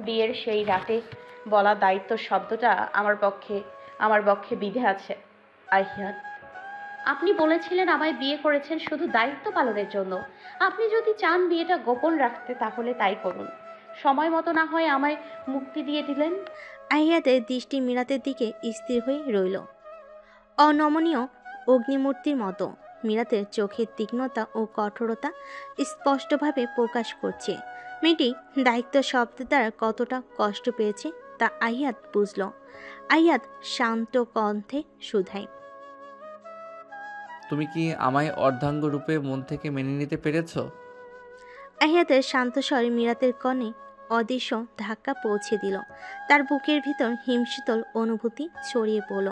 বিয়ের সেই রাতে বলা দায়িত্ব শব্দটা আমার পক্ষে বিধে আছে। আহিয়ান, আপনি বলেছিলেন আমায় বিয়ে করেছেন শুধু দায়িত্ব পালনের জন্য। আপনি যদি চান বিয়েটা গোপন রাখতে তাহলে তাই করুন। সময় মতো না হয় আমায় মুক্তি দিয়ে দিলেন। আহিয়াতের দৃষ্টি মিরাতের দিকে স্থির হয়ে রইল, অনমনীয় অগ্নিমূর্তির মতো। মিরাতের চোখের তীক্ষ্ণতা ও কঠোরতা স্পষ্টভাবে প্রকাশ করছে মেয়েটি দায়িত্ব শব্দ দ্বারা কতটা কষ্ট পেয়েছে তা আহিয়াত বুঝল। আহিয়াত শান্ত কণ্ঠে শুধায়, তুমি কি আমায় অর্ধাঙ্গ রূপে মন থেকে মেনে নিতে পেরেছো? আহিয়াতের শান্ত স্বরে মিরাতের কনে অদৃশ্য ধাক্কা পৌঁছে দিল। তার বুকের ভিতর হিমশীতল অনুভূতি ছড়িয়ে পড়ল।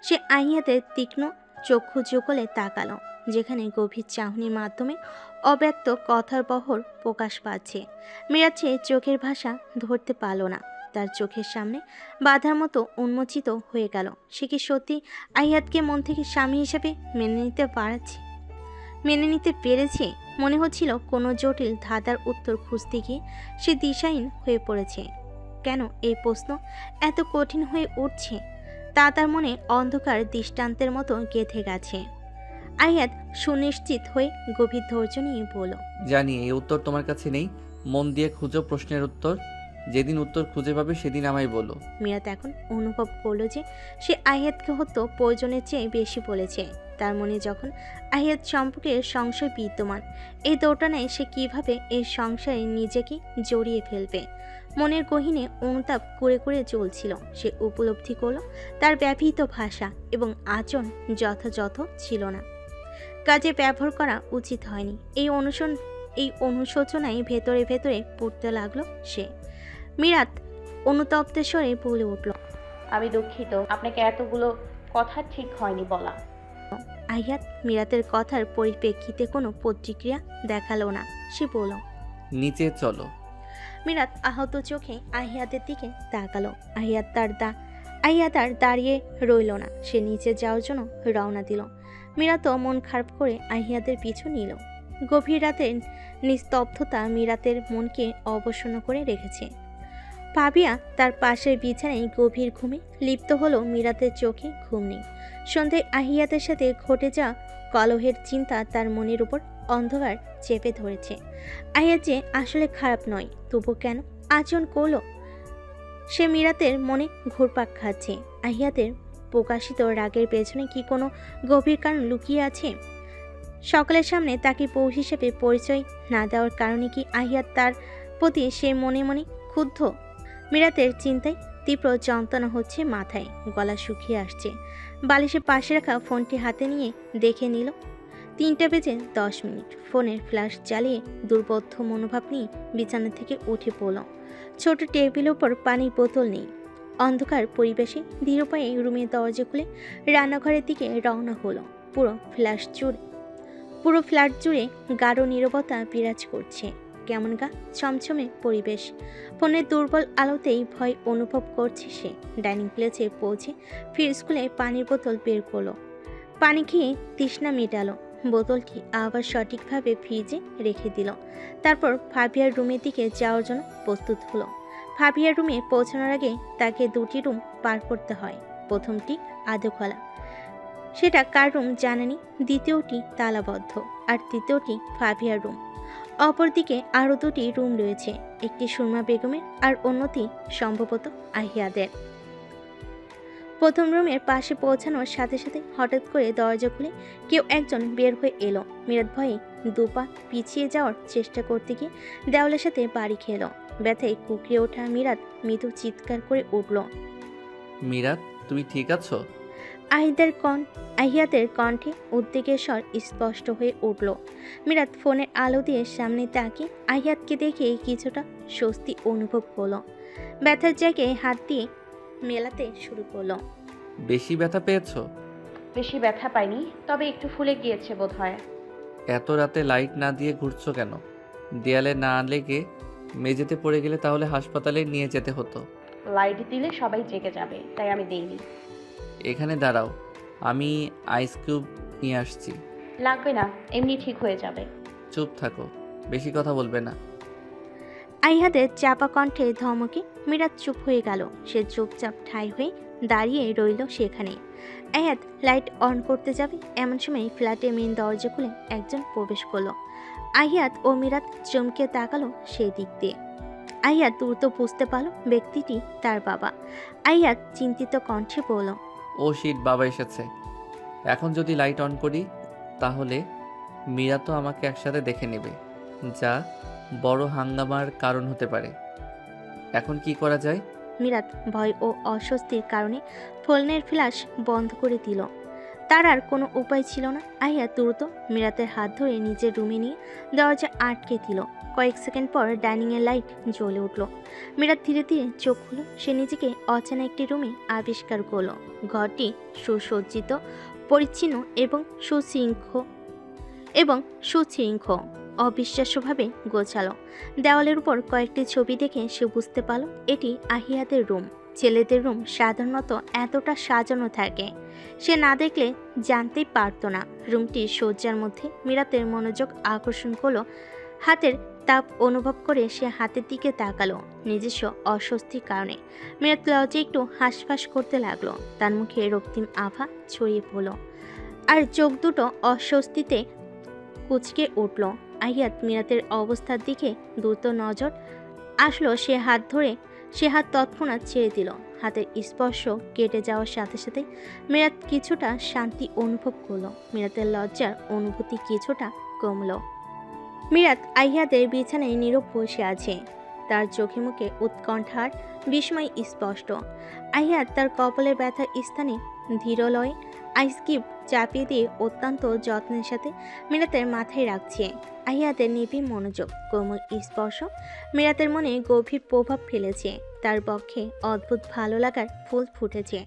সে আহিয়াতের তীক্ষ্ণ চক্ষু যুগলে তাকালো, যেখানে গভীর চাহনির মাধ্যমে অব্যক্ত কথার বহর প্রকাশ পাচ্ছে। মিরাত সে চোখের ভাষা ধরতে পারল না। তার চোখের সামনে বাধার মতো উন্মোচিত হয়ে গেল। সে কি সত্যি আহিয়াতকে মন থেকে স্বামী হিসেবে মেনে নিতে পেরেছে? মনে হচ্ছিল কোনো জটিল ধাঁধার উত্তর খুঁজতে গিয়ে সে দিশাহীন হয়ে পড়েছে। কেন এই প্রশ্ন এত কঠিন হয়ে উঠছে তা তার মনে অন্ধকার দৃষ্টান্তের মতো গেঁথে গেছে। আহিয়াত সুনিশ্চিত হয়ে গভীর ধৈর্য নিয়ে বলল, জানি এই উত্তর তোমার কাছে নেই। মন দিয়ে খুঁজো প্রশ্নের উত্তর। যেদিন উত্তর খুঁজে পাবে সেদিন আমায় বলো। মিরাত এখন অনুভব করলো যে সে আহিয়াতকে হয়তো প্রয়োজনের চেয়ে বেশি বলেছে। তার মনে যখন আহিয়াত সম্পর্কে সংশয় বিদ্যমান, এই দোটানায় সে কিভাবে এই সংসারে নিজেকে জড়িয়ে ফেলবে মনের গহীনে অনুতাপ করে করে চলছিল। সে উপলব্ধি করল তার ব্যবহৃত ভাষা এবং আচরণ যথাযথ ছিল না, কাজে ব্যবহার করা উচিত হয়নি। এই অনুশোচনায় ভেতরে ভেতরে পড়তে লাগলো সে। মিরাত অনুতপ্ত স্বরে বলে উঠল, আমি দুঃখিত, আপনাকে এতগুলো কথা ঠিক হয়নি বলা। আহিয়াত মিরাতের কথার পরিপ্রেক্ষিতে কোনো প্রতিক্রিয়া দেখালো না। সে বলল, নিচে চলো। মিরাত আহত চোখে আহিয়াতের দিকে তাকালো। আহিয়াত আর দাঁড়িয়ে রইল না। সে নিচে যাওয়ার জন্য রওনা দিল। মিরাতও মন খারাপ করে আহিয়াতের পিছু নিল। গভীর রাতের নিস্তব্ধতা মিরাতের মনকে অবসন্ন করে রেখেছে। পাবিয়া তার পাশের বিছানায় গভীর ঘুমে লিপ্ত হলো। মিরাতের চোখে ঘুম নেই। সন্ধ্যায় আহিয়াতের সাথে ঘটে যাওয়া কলহের চিন্তা তার মনের উপর অন্ধকার চেপে ধরেছে। আহিয়াত যে আসলে খারাপ নয়, তবু কেন আচরণ করলো সে মিরাতের মনে ঘুরপাক খাচ্ছে। আহিয়াতের প্রকাশিত রাগের পেছনে কি কোনো গভীর কারণ লুকিয়ে আছে? সকলের সামনে তাকে বউ হিসেবে পরিচয় না দেওয়ার কারণে কি আহিয়াত তার প্রতি সে মনে মনে ক্ষুব্ধ? মিরাতের চিন্তায় তীব্র যন্ত্রণা হচ্ছে মাথায়, গলা শুকিয়ে আসছে। বালিশের পাশে রাখা ফোনটি হাতে নিয়ে দেখে নিল 3:10। ফোনের ফ্ল্যাশ জ্বালিয়ে দুর্বোধ্য মনোভাব নিয়ে বিছানা থেকে উঠে পড়ল। ছোট টেবিলের উপর পানির বোতল নেই। অন্ধকার পরিবেশে ধীর পায়ে রুমের দরজা খুলে রান্নাঘরের দিকে রওনা হলো। পুরো ফ্ল্যাট জুড়ে গাঢ় নীরবতা বিরাজ করছে। কেমন গা ছমছমে পরিবেশ। ফোনের দুর্বল আলোতেই ভয় অনুভব করছে সে। ডাইনিং প্লেসে পৌঁছে ফ্রিজ খুলে পানির বোতল বের করলো। পানি খেয়ে তৃষ্ণা মেটালো। বোতলটি আবার সঠিকভাবে ফ্রিজে রেখে দিল। তারপর ফাবিয়ার রুমের দিকে যাওয়ার জন্য প্রস্তুত হলো। ফাবিয়ার রুমে পৌঁছানোর আগে তাকে 2টি রুম পার করতে হয়। প্রথমটি আধো খোলা, সেটা কার রুম জানেনি। দ্বিতীয়টি তালাবদ্ধ, আর তৃতীয়টি ফাবিয়ার রুম। অপরদিকে আরও 2টি রুম রয়েছে, একটি সুরমা বেগমের আর অন্যটি সম্ভবত আহিয়াদের। প্রথম রুমের পাশে পৌঁছানোর সাথে সাথে হঠাৎ করে দরজা খুলে কেউ একজন বের হয়ে এলো। মিরাত ভয়ে 2 পা পিছিয়ে যাওয়ার চেষ্টা করতে গিয়ে দেওয়ালের সাথে বাড়ি খেল। ব্যথায় কুকড়ে ওঠা মিরাত মৃদু চিৎকার করে উঠল, মিরাত, তুমি ঠিক আছো? আহিয়াতের কণ্ঠে উদ্বেগের স্বর স্পষ্ট হয়ে উঠল। মিরাত ফোনের আলো দিয়ে সামনে তাকিয়ে আহিয়াতকে দেখে কিছুটা স্বস্তি অনুভব করলো। ব্যথার জায়গায় হাত দিয়ে মেলাতে শুরু করলো। বেশি ব্যথা পেয়েছো? বেশি ব্যথা পাইনি, তবে একটু ফুলে গিয়েছে বোধহয়। এত রাতে লাইট না দিয়ে ঘুরছো কেন? দেয়ালে না লেগে মেঝেতে পড়ে গেলে তাহলে হাসপাতালে নিয়ে যেতে হতো। লাইট দিলে সবাই জেগে যাবে, তাই আমি দেইনি। এখানে দাঁড়াও, আমি আইস কিউব নিয়ে আসছি। লাগবে না, এমনি ঠিক হয়ে যাবে। চুপ থাকো, বেশি কথা বলবে না। আহিয়াদের চাপা কণ্ঠে ধমকে মিরাত চুপ হয়ে গেল। সে চুপচাপ ঠাই হয়ে দাঁড়িয়ে রইল সেখানে। আহিয়াত লাইট অন করতে যাবে, এমন সময় ফ্ল্যাটের মেন দরজা খুলে একজন প্রবেশ করলো। আহিয়াত ও মিরাত চমকে তাকালো সেই দিক দিয়ে। আহিয়াত দ্রুত বুঝতে পারল ব্যক্তিটি তার বাবা। আহিয়াত চিন্তিত কণ্ঠে বলল, ও শিট, বাবা এসেছে। এখন যদি লাইট অন করি তাহলে মীরা তো আমাকে একসাথে দেখে নেবে, যা বড় হাঙ্গামার কারণ হতে পারে। এখন কি করা যায়? মিরাত ভয় ও অস্বস্তির কারণে ফোনের ফ্ল্যাশ বন্ধ করে দিল। তার আর কোনো উপায় ছিল না। আহিয়াত দ্রুত মিরাতের হাত ধরে নিজের রুমে নিয়ে দরজা আটকে দিল। কয়েক সেকেন্ড পর ডাইনিংয়ের লাইট জ্বলে উঠল। মিরাত ধীরে ধীরে চোখ খুলল। সে নিজেকে অচেনা একটি রুমে আবিষ্কার করল। ঘরটি সুসজ্জিত, পরিচ্ছন্ন এবং সুশৃঙ্খল অবিশ্বাস্যভাবে গোছালো। দেওয়ালের উপর কয়েকটি ছবি দেখে সে বুঝতে পারল এটি আহিয়াতের রুম। ছেলেদের রুম সাধারণত এতটা সাজানো থাকে, সে না দেখলে জানতেই পারত না। রুমটির সজ্জার মধ্যে মিরাতের মনোযোগ আকর্ষণ করলো। হাতের তাপ অনুভব করে সে হাতের দিকে তাকালো। নিজস্ব অস্বস্তির কারণে মিরাত লজ্জায় একটু হাঁসফাঁস করতে লাগলো। তার মুখে রক্তিম আভা ছড়িয়ে পড়ল আর চোখ দুটো অস্বস্তিতে কুঁচকে উঠল। আহিয়াত মিরাতের অবস্থার দিকে দ্রুত নজর আসলো। সে হাত তৎক্ষণাৎ ছেড়ে দিল। হাতের স্পর্শ কেটে যাওয়ার সাথে সাথে মিরাত কিছুটা শান্তি অনুভব করলো। মিরাতের লজ্জার অনুভূতি কিছুটা কমলো। মিরাত আহিয়াতের বিছানায় নীরব বসে আছে। তার চোখে মুখে উৎকণ্ঠার বিস্ময় স্পষ্ট। আহিয়াত তার কপালে ব্যথার স্থানে ধীরলয়ে আইস কিউব চাপিয়ে দিয়ে অত্যন্ত যত্নের সাথে মিরাতের মাথায় রাখছে। আহিয়াতের নিবিড় মনোযোগ, কোমল স্পর্শ মিরাতের মনে গভীর প্রভাব ফেলেছে। তার পক্ষে অদ্ভুত ভালো লাগার ফুল ফুটেছে।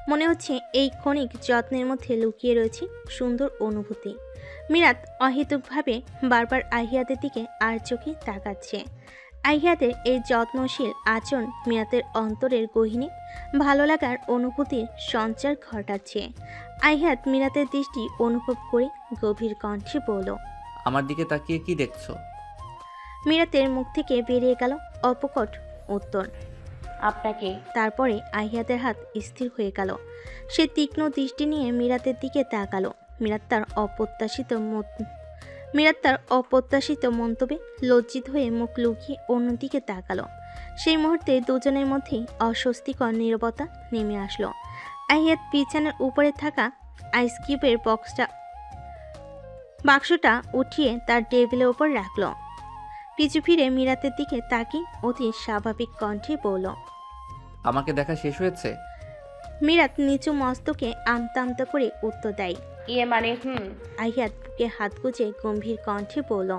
মনে হচ্ছে এই ক্ষণিক যত্নের মধ্যে লুকিয়ে রয়েছে সুন্দর অনুভূতি। মিরাত অহেতুকভাবে বারবার আহিয়াতের দিকে আর চোখে তাকাচ্ছে। আহিয়াতের এই যত্নশীল আচরণ মিরাতের অন্তরের গহীনে ভালো লাগার অনুভূতির সঞ্চার ঘটাচ্ছে। আহিয়াত মিরাতের দৃষ্টি অনুভব করে গভীর কণ্ঠে বলল, আমার দিকে তাকিয়ে কি দেখছো? মিরাতের মুখ থেকে বেরিয়ে গেল অপকট উত্তর, আপনাকে। তারপরে আহিয়াতের হাত স্থির হয়ে গেল। সে তীক্ষ্ণ দৃষ্টি নিয়ে মিরাতের দিকে তাকালো। মিরাত তার অপ্রত্যাশিত মন্তব্যে লজ্জিত হয়ে মুখ লুকিয়ে অন্যদিকে তাকালো। সেই মুহূর্তে দুজনের মধ্যেই অস্বস্তিকর নীরবতা নেমে আসলো। আহিয়াত বিছানার উপরে থাকা আইস কিউবের বাক্সটা উঠিয়ে তার টেবিলের ওপর রাখলো। পিছু ফিরে মিরাতের দিকে তাকিয়ে অতি স্বাভাবিক কণ্ঠে বলল, আমাকে দেখা শেষ হয়েছে? মিরাত নিচু মস্তকে আমতা আমতা করে উত্তর দেয়। ইয়ে মানে আহিয়াত বুকে হাত গুজে গম্ভীর কণ্ঠে বলল,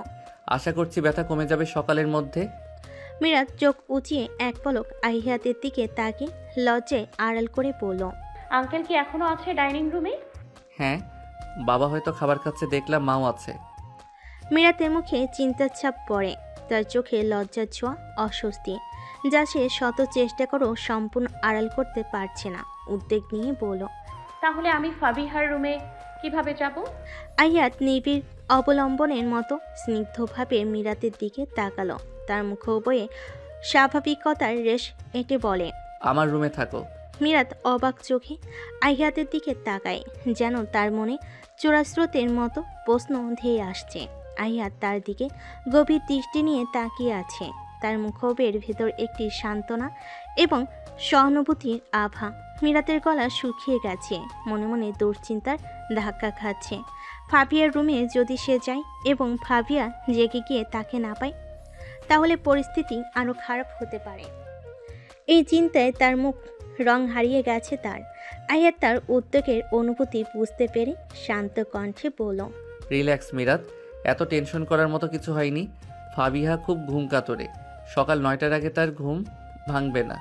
আশা করছি ব্যথা কমে যাবে সকালের মধ্যে। মিরাত চোখ উঁচিয়ে এক পলক আহিয়াতের দিকে তাকিয়ে লজ্জায় আড়াল করে বলল, আঙ্কেল কি এখনো আছে ডাইনিং রুমে? হ্যাঁ, বাবা হয়তো খাবার খাচ্ছে, দেখলাম মাও আছে। মিরাতের মুখে চিন্তার ছাপ পড়ে। তার চোখে লজ্জার ছোঁয়া, অস্বস্তি, যা সে শত চেষ্টা করেও সম্পূর্ণ আড়াল করতে পারছে না। উদ্বেগ নিয়ে বলল, তাহলে আমি ফাবিহার রুমে কিভাবে যাব? আহিয়াত নিবিড় অবলম্বনের মতো স্নিগ্ধভাবে মিরাতের দিকে তাকালো। তার মুখোবয়ে স্বাভাবিকতার রেশ এঁটে বলে, আমার রুমে থাকো। মিরাত অবাক চোখে আহিয়াতের দিকে তাকায়, যেন তার মনে চোরাস্রোতের মতো প্রশ্ন ধেয়ে আসছে। আহিয়াত তার দিকে গভীর দৃষ্টি নিয়ে তাকিয়ে আছে। তার মুখবের ভেতর একটি সান্ত্বনা এবং সহানুভূতির আভা। মিরাতের গলা শুকিয়ে গেছে, মনে মনে দুশ্চিন্তার ধাক্কা খাচ্ছে। ফাবিয়ার রুমে যদি সে যায় এবং ফাবিয়া জেগে গিয়ে তাকে না পায়, তাহলে পরিস্থিতি আরও খারাপ হতে পারে। এই চিন্তায় তার মুখ রং হারিয়ে গেছে তার। আহিয়াত তার উদ্বেগের অনুভূতি বুঝতে পেরে শান্ত কণ্ঠে বলল, রিল্যাক্স মিরাত, এত টেনশন করার মতো কিছু হয়নি। ফাবিহা খুব ঘুম কাতরে, সকাল 9টার আগে তার ঘুম ভাঙবে না।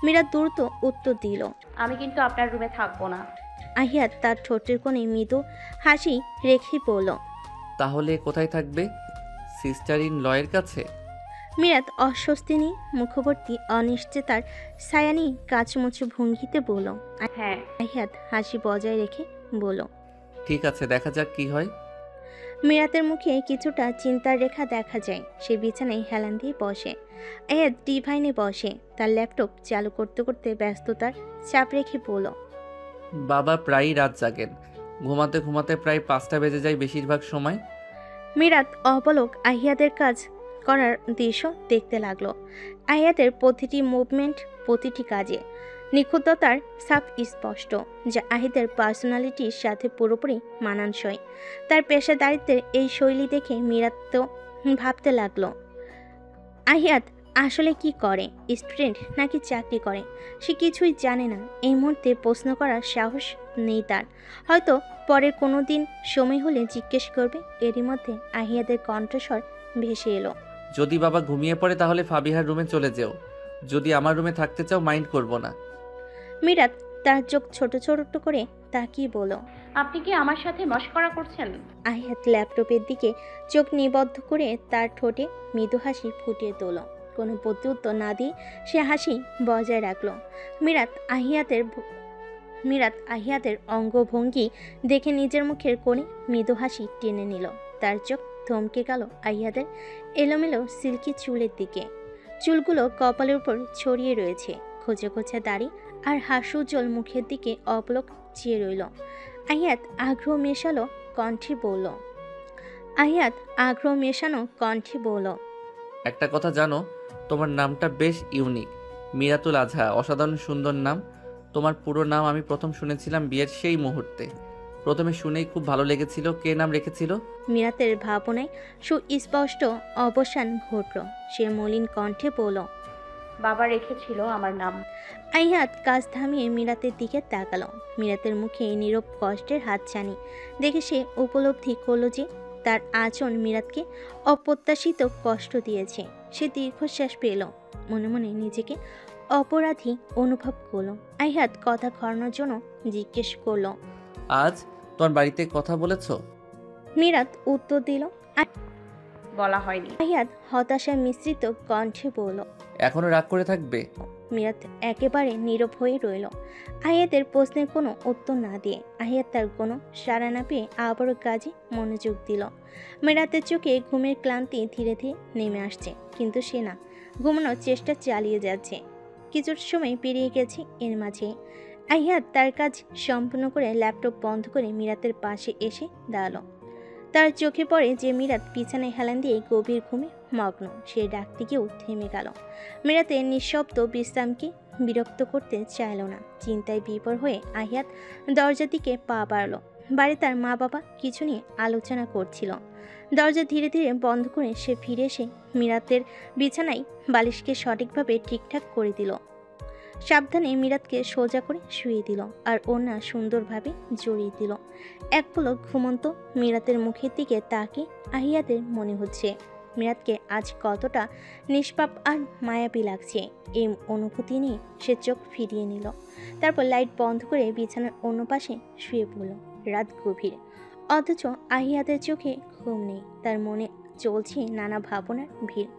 মিরাত দ্রুত উত্তর দিল, আমি কিন্তু আপনার রুমে থাকবো না। আহিয়াত তার ঠোঁটের কোণে মৃদু হাসি রেখে বলল, তাহলে কোথায় থাকবে? সিস্টার ইন লয়ের কাছে? মিরাত অস্বস্তি নিয়ে মুখবর্তী অনিশ্চয়তার ছায়ানি কাচমুচু ভঙ্গিতে বলল। হ্যাঁ। আহিয়াত হাসি বজায় রেখে বলল, ঠিক আছে, দেখা যাক কি হয়। মিরাতের মুখে কিছুটা চিন্তার রেখা দেখা যায়। সে বিছানায় হেলান দিয়ে বসে। আহিয়াত ডিভাইনে বসে, তার ল্যাপটপ চালু করতে করতে ব্যস্ততার চাপ রেখে বলল, বাবা প্রায়ই রাত জাগেন, ঘুমাতে ঘুমাতে প্রায় 5টা বেজে যায় বেশিরভাগ সময়। মিরাত অপলক আহিয়াদের কাজ করার দৃশ্য দেখতে লাগলো। আহিয়াদের প্রতিটি মুভমেন্ট, প্রতিটি কাজে নিখুঁততার ছাপ স্পষ্ট, যা আহিদের পার্সোনালিটির সাথে পুরোপুরি মানানসই। তার পেশাদারিত্বের এই শৈলী দেখে মিরাত তো ভাবতে লাগলো, আহিয়াত আসলে কি করে, স্টুডেন্ট নাকি চাকরি করে, সে কিছুই জানে না। এই মুহূর্তে প্রশ্ন করার সাহস নেই তার। হয়তো পরের কোনো দিন সময় হলে জিজ্ঞেস করবে। এরই মধ্যে আহিয়াদের কণ্ঠস্বর ভেসে এলো। যদি বাবা ঘুমিয়ে পড়ে তাহলে ফাবিহার রুমে চলে যেও। যদি আমার রুমে থাকতে চাও মাইন্ড করব না। মিরাত তার চোখ ছোট ছোট করে তাকিয়ে বলল। আপনি কি আমার সাথে মশকরা করছেন? আহিয়াত ল্যাপটপের দিকে চোখ নিবদ্ধ করে তার ঠোঁটে মৃদু হাসি ফুটিয়ে তোল। কোনো প্রত্যুত্তর না দিয়ে সে হাসি বজায় রাখল। মিরাত আহিয়াতের অঙ্গভঙ্গি দেখে নিজের মুখের কোণে মৃদু হাসি টেনে নিল। তার চোখ থমকে গেল আহিয়াতের এলোমেলো সিল্কি চুলের দিকে। চুলগুলো কপালের উপর ছড়িয়ে রয়েছে। খোঁচে খোঁচে দাড়ি আর হাস্যোজ্জ্বল মুখের দিকে অপলক চেয়ে রইল। আহিয়াত আগ্রহ মেশানো কণ্ঠে বলল। একটা কথা জানো, তোমার নামটা বেশ ইউনিক। মিরাতুল আজহা, অসাধারণ সুন্দর নাম। তোমার পুরো নাম আমি প্রথম শুনেছিলাম বিয়ের সেই মুহূর্তে। প্রথমে শুনেই খুব ভালো লেগেছিল। কে নাম রেখেছিল? মিরাতের ভাবনায় সুস্পষ্ট অবসান ঘটল। সে মলিন কণ্ঠে বলল। বাবা রেখেছিল আমার নাম। আহিয়াত কাজ থামিয়ে মিরাতের দিকে তাকালো। মিরাতের মুখে নীরব কষ্টের হাতছানি দেখে সে উপলব্ধি করল যে তার আচরণ মিরাতকে অপ্রত্যাশিত কষ্ট দিয়েছে। সে দীর্ঘশ্বাস পেল। মনে মনে নিজেকে অপরাধী অনুভব করল। আহিয়াত কথা ঘরানোর জন্য জিজ্ঞেস করল। আজ তোমার বাড়িতে কথা বলেছ? মিরাত উত্তর দিল। বলা হয়নি। আহিয়াত হতাশা মিশ্রিত কণ্ঠে বলল। এখনো রাগ করে থাকবে? মিরাত একেবারে নীরব হয়ে রইল। আহিয়াতের প্রশ্নের কোনো উত্তর না দিয়ে আহিয়াত তার কোনো সাড়া না পেয়ে আবারও কাজে মনোযোগ দিল। মিরাতের চোখে ঘুমের ক্লান্তি ধীরে ধীরে নেমে আসছে, কিন্তু সে না ঘুমানোর চেষ্টা চালিয়ে যাচ্ছে। কিছু সময় পেরিয়ে গেছে। এর মাঝে আহিয়াত তার কাজ সম্পূর্ণ করে ল্যাপটপ বন্ধ করে মিরাতের পাশে এসে দাঁড়ালো। তার চোখে পড়ে যে মিরাত বিছানায় হেলান দিয়ে গভীর ঘুমে মগ্ন। সে ডাকতে গিয়েও থেমে গেল। মিরাতের নিঃশব্দ বিশ্রামকে বিরক্ত করতে চাইল না। চিন্তায় বিভোর হয়ে আহিয়াত দরজার দিকে পা বাড়ল। বাড়ি তার মা বাবা কিছু নিয়ে আলোচনা করছিল। দরজা ধীরে ধীরে বন্ধ করে সে ফিরে এসে মিরাতের বিছানায় বালিশকে সঠিকভাবে ঠিকঠাক করে দিল। সাবধানে মিরাতকে সোজা করে শুয়ে দিল আর ওনা সুন্দরভাবে জড়িয়ে দিল। এক পলক ঘুমন্ত মিরাতের মুখের দিকে তাকে আহিয়াতের মনে হচ্ছে মিরাতকে আজ কতটা নিষ্পাপ আর মায়াবী লাগছে। এই অনুভূতি নিয়ে সে চোখ ফিরিয়ে নিল। তারপর লাইট বন্ধ করে বিছানার অন্য পাশে শুয়ে পড়ল। রাত গভীর, অথচ আহিয়াতের চোখে ঘুম নেই। তার মনে চলছে নানা ভাবনার ভিড়।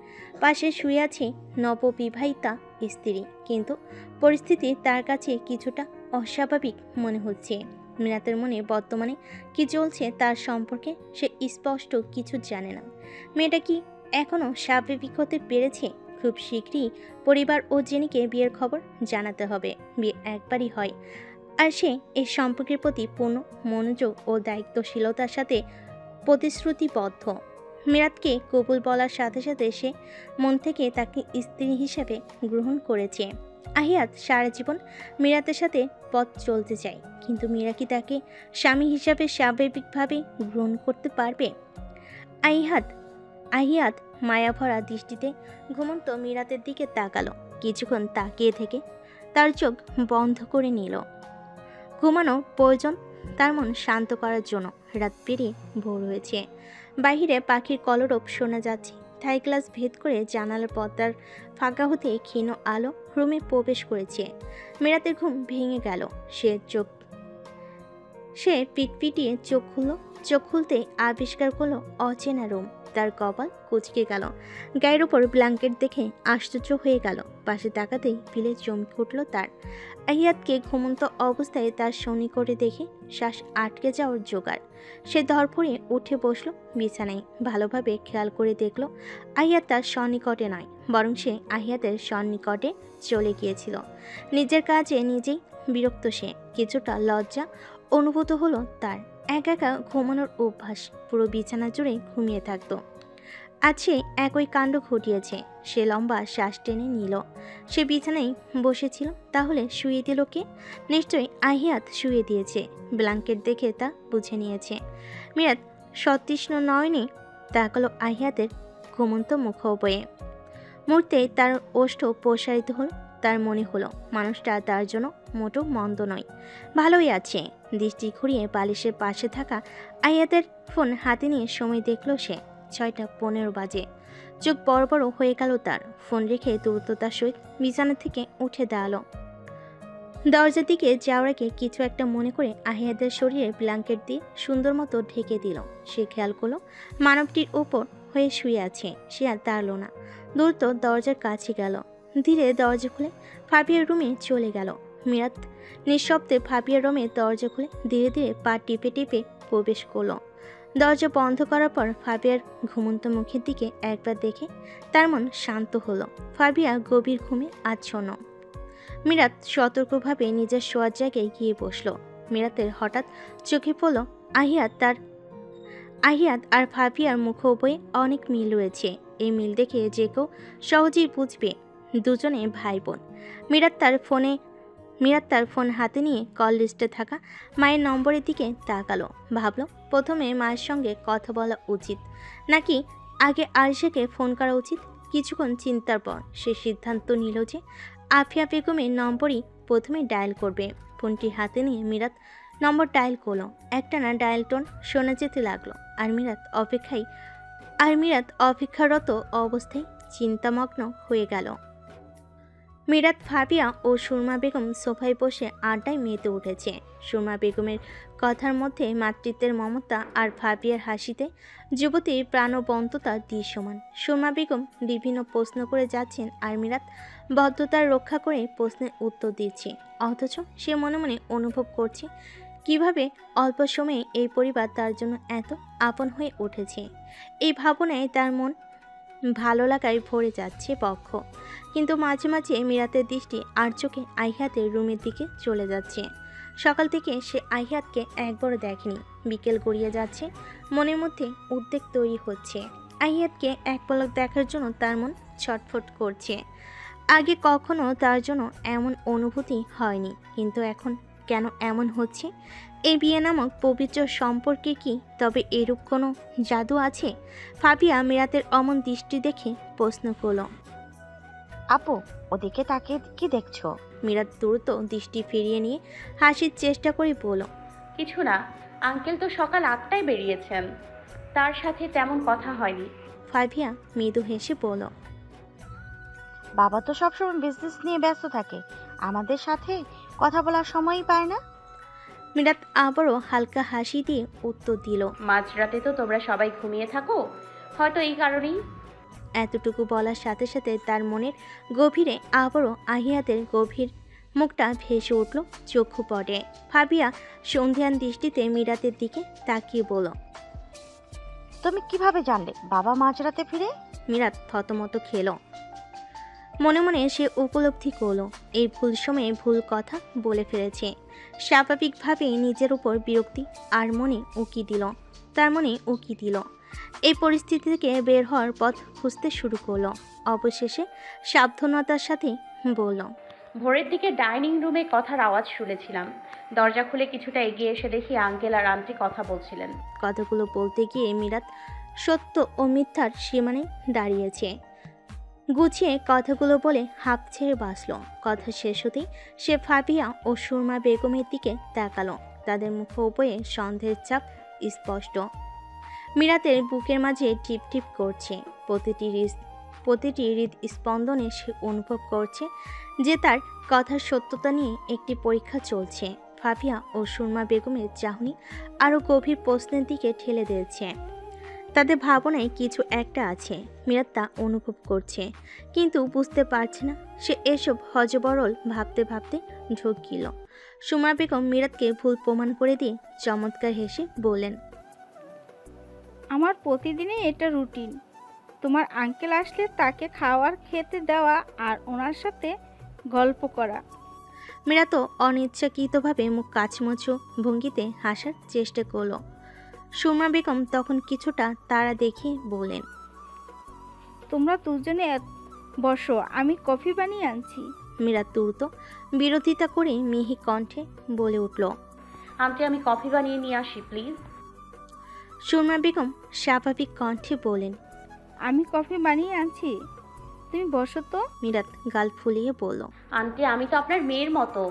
পাশে শুয়ে আছে নববিবাহিতা স্ত্রী, কিন্তু পরিস্থিতি তার কাছে কিছুটা অস্বাভাবিক মনে হচ্ছে। মিরাতের মনে বর্তমানে কি চলছে তার সম্পর্কে সে স্পষ্ট কিছু জানে না। মেয়েটা কি এখনো স্বাভাবিক হতে পেরেছে? খুব শীঘ্রই পরিবার ও জেনিকে বিয়ের খবর জানাতে হবে। বিয়ে একবারই হয়, আর সে এই সম্পর্কের প্রতি পূর্ণ মনোযোগ ও দায়িত্বশীলতার সাথে প্রতিশ্রুতিবদ্ধ। মিরাতকে কবুল বলার সাথে সাথে সে মন থেকে তাকে স্ত্রী হিসেবে গ্রহণ করেছে। আহিয়াত সারা জীবন মিরাতের সাথে পথ চলতে চায়, কিন্তু মীরা কি তাকে স্বামী হিসাবে স্বাভাবিকভাবে গ্রহণ করতে পারবে? আহিয়াত মায়াভরা দৃষ্টিতে ঘুমন্ত মিরাতের দিকে তাকালো। কিছুক্ষণ তাকিয়ে থেকে তার চোখ বন্ধ করে নিল। ঘুমানো প্রয়োজন তার মন শান্ত করার জন্য। রাত পেরিয়ে ভোর হয়েছে। বাহিরে পাখির কলরব শোনা যাচ্ছে। থাই গ্লাস ভেদ করে জানালার পর্দার ফাঁকা হতে ক্ষীণ আলো রুমে প্রবেশ করেছে। মিরাতের ঘুম ভেঙে গেল। সে পিটপিটিয়ে চোখ খুলতে আবিষ্কার করলো অচেনা রুম। তার কপাল কুঁচকে গেল। গায়ের উপর ব্ল্যাঙ্কেট দেখে আশ্চর্য হয়ে গেল। পাশে তাকাতেই পিলে চমকে উঠল তার। আহিয়াতকে ঘুমন্ত অবস্থায় তার সন্নিকটে দেখে শ্বাস আটকে যাওয়ার জোগাড়। সে ধরফড়ে উঠে বসলো বিছানায়। ভালোভাবে খেয়াল করে দেখল আহিয়াত তার সন্নিকটে নয়, বরং সে আহিয়াতের সন্নিকটে চলে গিয়েছিল। নিজের কাজে নিজেই বিরক্ত সে। কিছুটা লজ্জা অনুভূত হলো তার। একা একা ঘুমানোর অভ্যাস, পুরো বিছানা জুড়ে ঘুমিয়ে থাকত। আজ সে একই কাণ্ড ঘটিয়েছে। সে লম্বা শ্বাস টেনে নিল। সে বিছানায় বসেছিল, তাহলে শুয়ে দিল কে? নিশ্চয়ই আহিয়াত শুয়ে দিয়েছে। ব্ল্যাঙ্কেট দেখে তা বুঝে নিয়েছে। মিরাত সতৃষ্ণ নয়নে তাকালো আহিয়াতের ঘুমন্ত মুখোপয়ে। মুহূর্তেই তার ওষ্ঠ প্রসারিত হলো। তার মনে হলো মানুষটা তার জন্য মোটেও মন্দ নয়, ভালোই আছে। দৃষ্টি ঘুরিয়ে বালিশের পাশে থাকা আয়াতের ফোন হাতে নিয়ে সময় দেখল সে 6:15 বাজে। চোখ বড় বড় হয়ে গেল তার। ফোন রেখে দ্রুততার সহিত বিছানা থেকে উঠে দাঁড়ালো। দরজার দিকে যাওয়ার আগে কিছু একটা মনে করে আহিয়াদের শরীরে ব্ল্যাঙ্কেট দিয়ে সুন্দর মতো ঢেকে দিল। সে খেয়াল করলো মানবটির উপর হয়ে শুয়ে আছে। সে আর দাঁড়ালো না, দ্রুত দরজার কাছে গেল। ধীরে দরজা খুলে ফাবিয়ার রুমে চলে গেল। মিরাত নিঃশব্দে ফাবিয়ার রুমে দরজা খুলে ধীরে ধীরে পা টিপে টিপে প্রবেশ করলো। দরজা বন্ধ করার পর ফাবিয়ার ঘুমন্ত মুখের দিকে একবার দেখে তার মন শান্ত হলো। ফাবিয়া গভীর ঘুমে আচ্ছন্ন। মিরাত সতর্কভাবে নিজের শোয়ার জায়গায় গিয়ে বসল। মিরাতের হঠাৎ চোখে পড়ল আহিয়াত আর ফাবিয়ার মুখোভয়ে অনেক মিল রয়েছে। এই মিল দেখে যে কেউ সহজেই বুঝবে দুজনে ভাই বোন। মিরাত তার ফোন হাতে নিয়ে কল লিস্টে থাকা মায়ের নম্বরের দিকে তাকালো। ভাবল প্রথমে মায়ের সঙ্গে কথা বলা উচিত নাকি আগে আয়েশাকে ফোন করা উচিত। কিছুক্ষণ চিন্তার পর সে সিদ্ধান্ত নিল যে আফিয়া বেগমের নম্বরই প্রথমে ডায়াল করবে। ফোনটি হাতে নিয়ে মিরাত নম্বর ডায়াল করলো। একটানা ডায়াল টোন শোনা যেতে লাগলো। আর মিরাত অপেক্ষারত অবস্থায় চিন্তামগ্ন হয়ে গেল। মিরাত, ফাবিয়া ও সুরমা বেগম সোফায় বসে আড্ডায় মেতে উঠেছে। সুরমা বেগমের কথার মধ্যে মাতৃত্বের মমতা আর ফাবিয়ার হাসিতে যুবতীর প্রাণবন্ততা দৃশ্যমান। সুরমা বেগম বিভিন্ন প্রশ্ন করে যাচ্ছেন আর মিরাত ভদ্রতার রক্ষা করে প্রশ্নের উত্তর দিচ্ছে। অথচ সে মনে মনে অনুভব করছে কিভাবে অল্প সময়ে এই পরিবার তার জন্য এত আপন হয়ে উঠেছে। এই ভাবনায় তার মন ভালো লাগায় ভরে যাচ্ছে পক্ষ। কিন্তু মাঝে মাঝে মিরাতের দৃষ্টি আর চোখে আহিয়াতের রুমের দিকে চলে যাচ্ছে। সকাল থেকে সে আহিয়াতকে একবারও দেখেনি। বিকেল গড়িয়ে যাচ্ছে, মনের মধ্যে উদ্বেগ তৈরি হচ্ছে। আহিয়াতকে এক পলক দেখার জন্য তার মন ছটফট করছে। আগে কখনো তার জন্য এমন অনুভূতি হয়নি, কিন্তু এখন কেন এমন হচ্ছে? এই বিয়ে নামক পবিত্র সম্পর্কে কি তবে এরূপ কোনো জাদু আছে? ফাবিয়া মিরাতের অমন দৃষ্টি দেখে প্রশ্ন করল। আপু, ওদিকে তাকে কি দেখছো? মিরাত দ্রুত দৃষ্টি ফিরিয়ে নিয়ে হাসির চেষ্টা করে বলল, কিছু না, আঙ্কেল তো সকাল 8টায় বেরিয়েছেন, তার সাথে তেমন কথা হয়নি। ফাবিয়া মৃদু হেসে বলল, বাবা তো সবসময় বিজনেস নিয়ে ব্যস্ত থাকে, আমাদের সাথে কথা বলার সময়ই পায় না। মিরাত আবারও হালকা হাসি দিয়ে উত্তর দিল, মাঝরাতে তো তোমরা সবাই ঘুমিয়ে থাকো, হয়তো এই কারণেই। এতটুকু বলার সাথে সাথে তার মনের গভীরে আবারও আহিয়াতের গভীর মুখটা ভেসে উঠল চক্ষু পটে। ফাবিয়া সন্ধিয়ান দৃষ্টিতে মিরাতের দিকে তাকিয়ে বলল, তুমি কিভাবে জানলে বাবা মাঝরাতে ফিরে? মিরাত থতমত খেল। মনে মনে সে উপলব্ধি করল এই ভুল সময়ে ভুল কথা বলে ফেলেছে। স্বাভাবিকভাবেই নিজের উপর বিরক্তি আর তার মনে উকি দিল। এই পরিস্থিতি থেকে বের হওয়ার পথ খুঁজতে শুরু করলো। অবশেষে সাবধানতার সাথে বলল, ভোরের দিকে ডাইনিং রুমে কথার আওয়াজ শুনেছিলাম। দরজা খুলে কিছুটা এগিয়ে এসে দেখি আঙ্কেল আর আন্টি কথা বলছিলেন। কথাগুলো বলতে গিয়ে মিরাত সত্য ও মিথ্যার সীমানায় দাঁড়িয়েছে। গুছিয়ে কথাগুলো বলে হাঁপ ছেড়ে বাঁচল। কথা শেষ হতেই সে ফাবিয়া ও সুরমা বেগমের দিকে তাকালো। তাদের মুখ উভয়ে সন্দেহের চাপ স্পষ্ট। মিরাতের বুকের মাঝে টিপ টিপ করছে। প্রতিটি হৃদস্পন্দনে সে অনুভব করছে যে তার কথার সত্যতা নিয়ে একটি পরীক্ষা চলছে। ফাবিয়া ও সুরমা বেগমের চাহনি আরও গভীর প্রশ্নের দিকে ঠেলে দিয়েছে। তাদের ভাবনায় কিছু একটা আছে, মিরাত তা অনুভব করছে, কিন্তু বুঝতে পারছে না। সে এসব হজবরল ভাবতে ভাবতে ঢুকিল। সুরমা বেগম মিরাতকে ভুল প্রমাণ করে দিয়ে চমৎকার হেসে বললেন, আমার প্রতিদিনই এটা রুটিন। তোমার আঙ্কেল আসলে তাকে খাওয়ার খেতে দেওয়া আর ওনার সাথে গল্প করা। মিরাত অনিচ্ছাকৃতভাবে মুখ কাচমোচো ভঙ্গিতে হাসার চেষ্টা করল। সুরমা বেগম তখন কিছুটা তাড়া দেখে বলেন, তোমরা দুজনে বসো, আমি কফি বানিয়ে আনছি। মিরাত দ্রুত বিরোধিতা করে মিহি কণ্ঠে বলে উঠল, আন্টি, আমি কফি বানিয়ে নিয়ে আসি প্লিজ। সুরমা বেগম স্বাভাবিক কণ্ঠে বলেন, আমি কফি বানিয়ে আনছি। তুমি বসো তো। মিরাত গাল ফুলিয়ে বলল। আন্টি আমি তো আপনার মেয়ের মতো,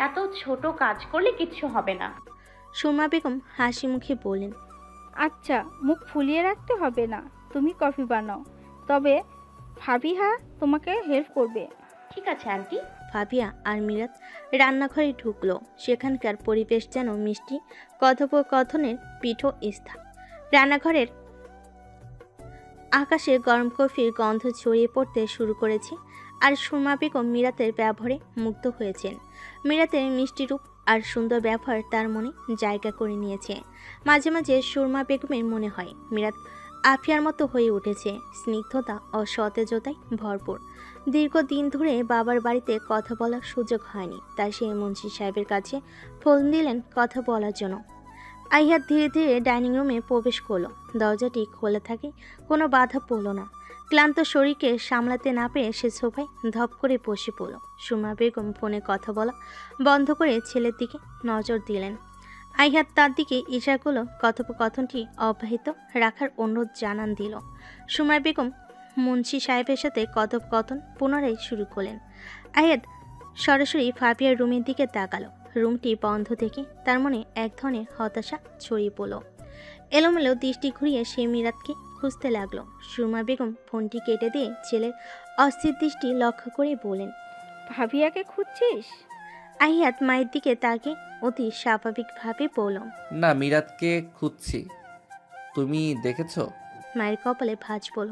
এত ছোট কাজ করলে কিচ্ছু হবে না। সুরমা বেগম হাসি মুখে বললেন। আচ্ছা, মুখ ফুলিয়ে রাখতে হবে না, তুমি কফি বানাও। তবে ফাবিহা তোমাকে হেল্প করবে। ঠিক আছে আন্টি। ফাবিয়া আর মিরাত রান্নাঘরে ঢুকলো। সেখানকার পরিবেশ যেন মিষ্টি কথোপকথনের পীঠস্থান। রান্নাঘরের আকাশে গরম কফির গন্ধ ছড়িয়ে পড়তে শুরু করেছে। আর সুরমা বেগম মিরাতের ব্যবহারে মুগ্ধ হয়েছেন। মিরাতের মিষ্টি রূপ আর সুন্দর ব্যবহার তার মনে জায়গা করে নিয়েছে। মাঝে মাঝে সুরমা বেগমের মনে হয় মিরাত আফিয়ার মতো হয়ে উঠেছে, স্নিগ্ধতা ও সতেজতায় ভরপুর। দীর্ঘদিন ধরে বাবার বাড়িতে কথা বলার সুযোগ হয়নি, তাই সে মুন্সি সাহেবের কাছে ফোন দিলেন কথা বলার জন্য। আহিয়াত ধীরে ধীরে ডাইনিং রুমে প্রবেশ করলো। দরজাটি খোলা থাকে, কোনো বাধা পড়ল না। ক্লান্ত শরীরকে সামলাতে না পেরে সে সোফায় ধপ করে বসে পড়ল। সুরমা বেগম ফোনে কথা বলা বন্ধ করে ছেলের দিকে নজর দিলেন। আহিয়াত তার দিকে ইশারা করলো কথোপকথনটি অব্যাহত রাখার অনুরোধ জানান দিল। সুরমা বেগম মুন্সি সাহেবের সাথে কথোপকথন পুনরায় শুরু করলেন। আহিয়াত সরাসরি ফাবিয়ার রুমের দিকে তাকালো। রুমটি বন্ধ থেকে তার মনে এক ধরনের হতাশা ছড়িয়ে পড়ল। এলোমেলো দৃষ্টি ঘুরিয়ে সে মিরাতকে খুঁজতে লাগলো। সুরমা বেগম ফোনটি কেটে দিয়ে ছেলের অস্থির দৃষ্টি লক্ষ্য করে বলেন। ভাবিয়াকে খুঁজছিস? আহিয়াত মায়ের দিকে তাকে অতি স্বাভাবিকভাবে বলল। না, মিরাতকে খুঁজছি। তুমি দেখেছো? মায়ের কপালে ভাঁজ পড়ল।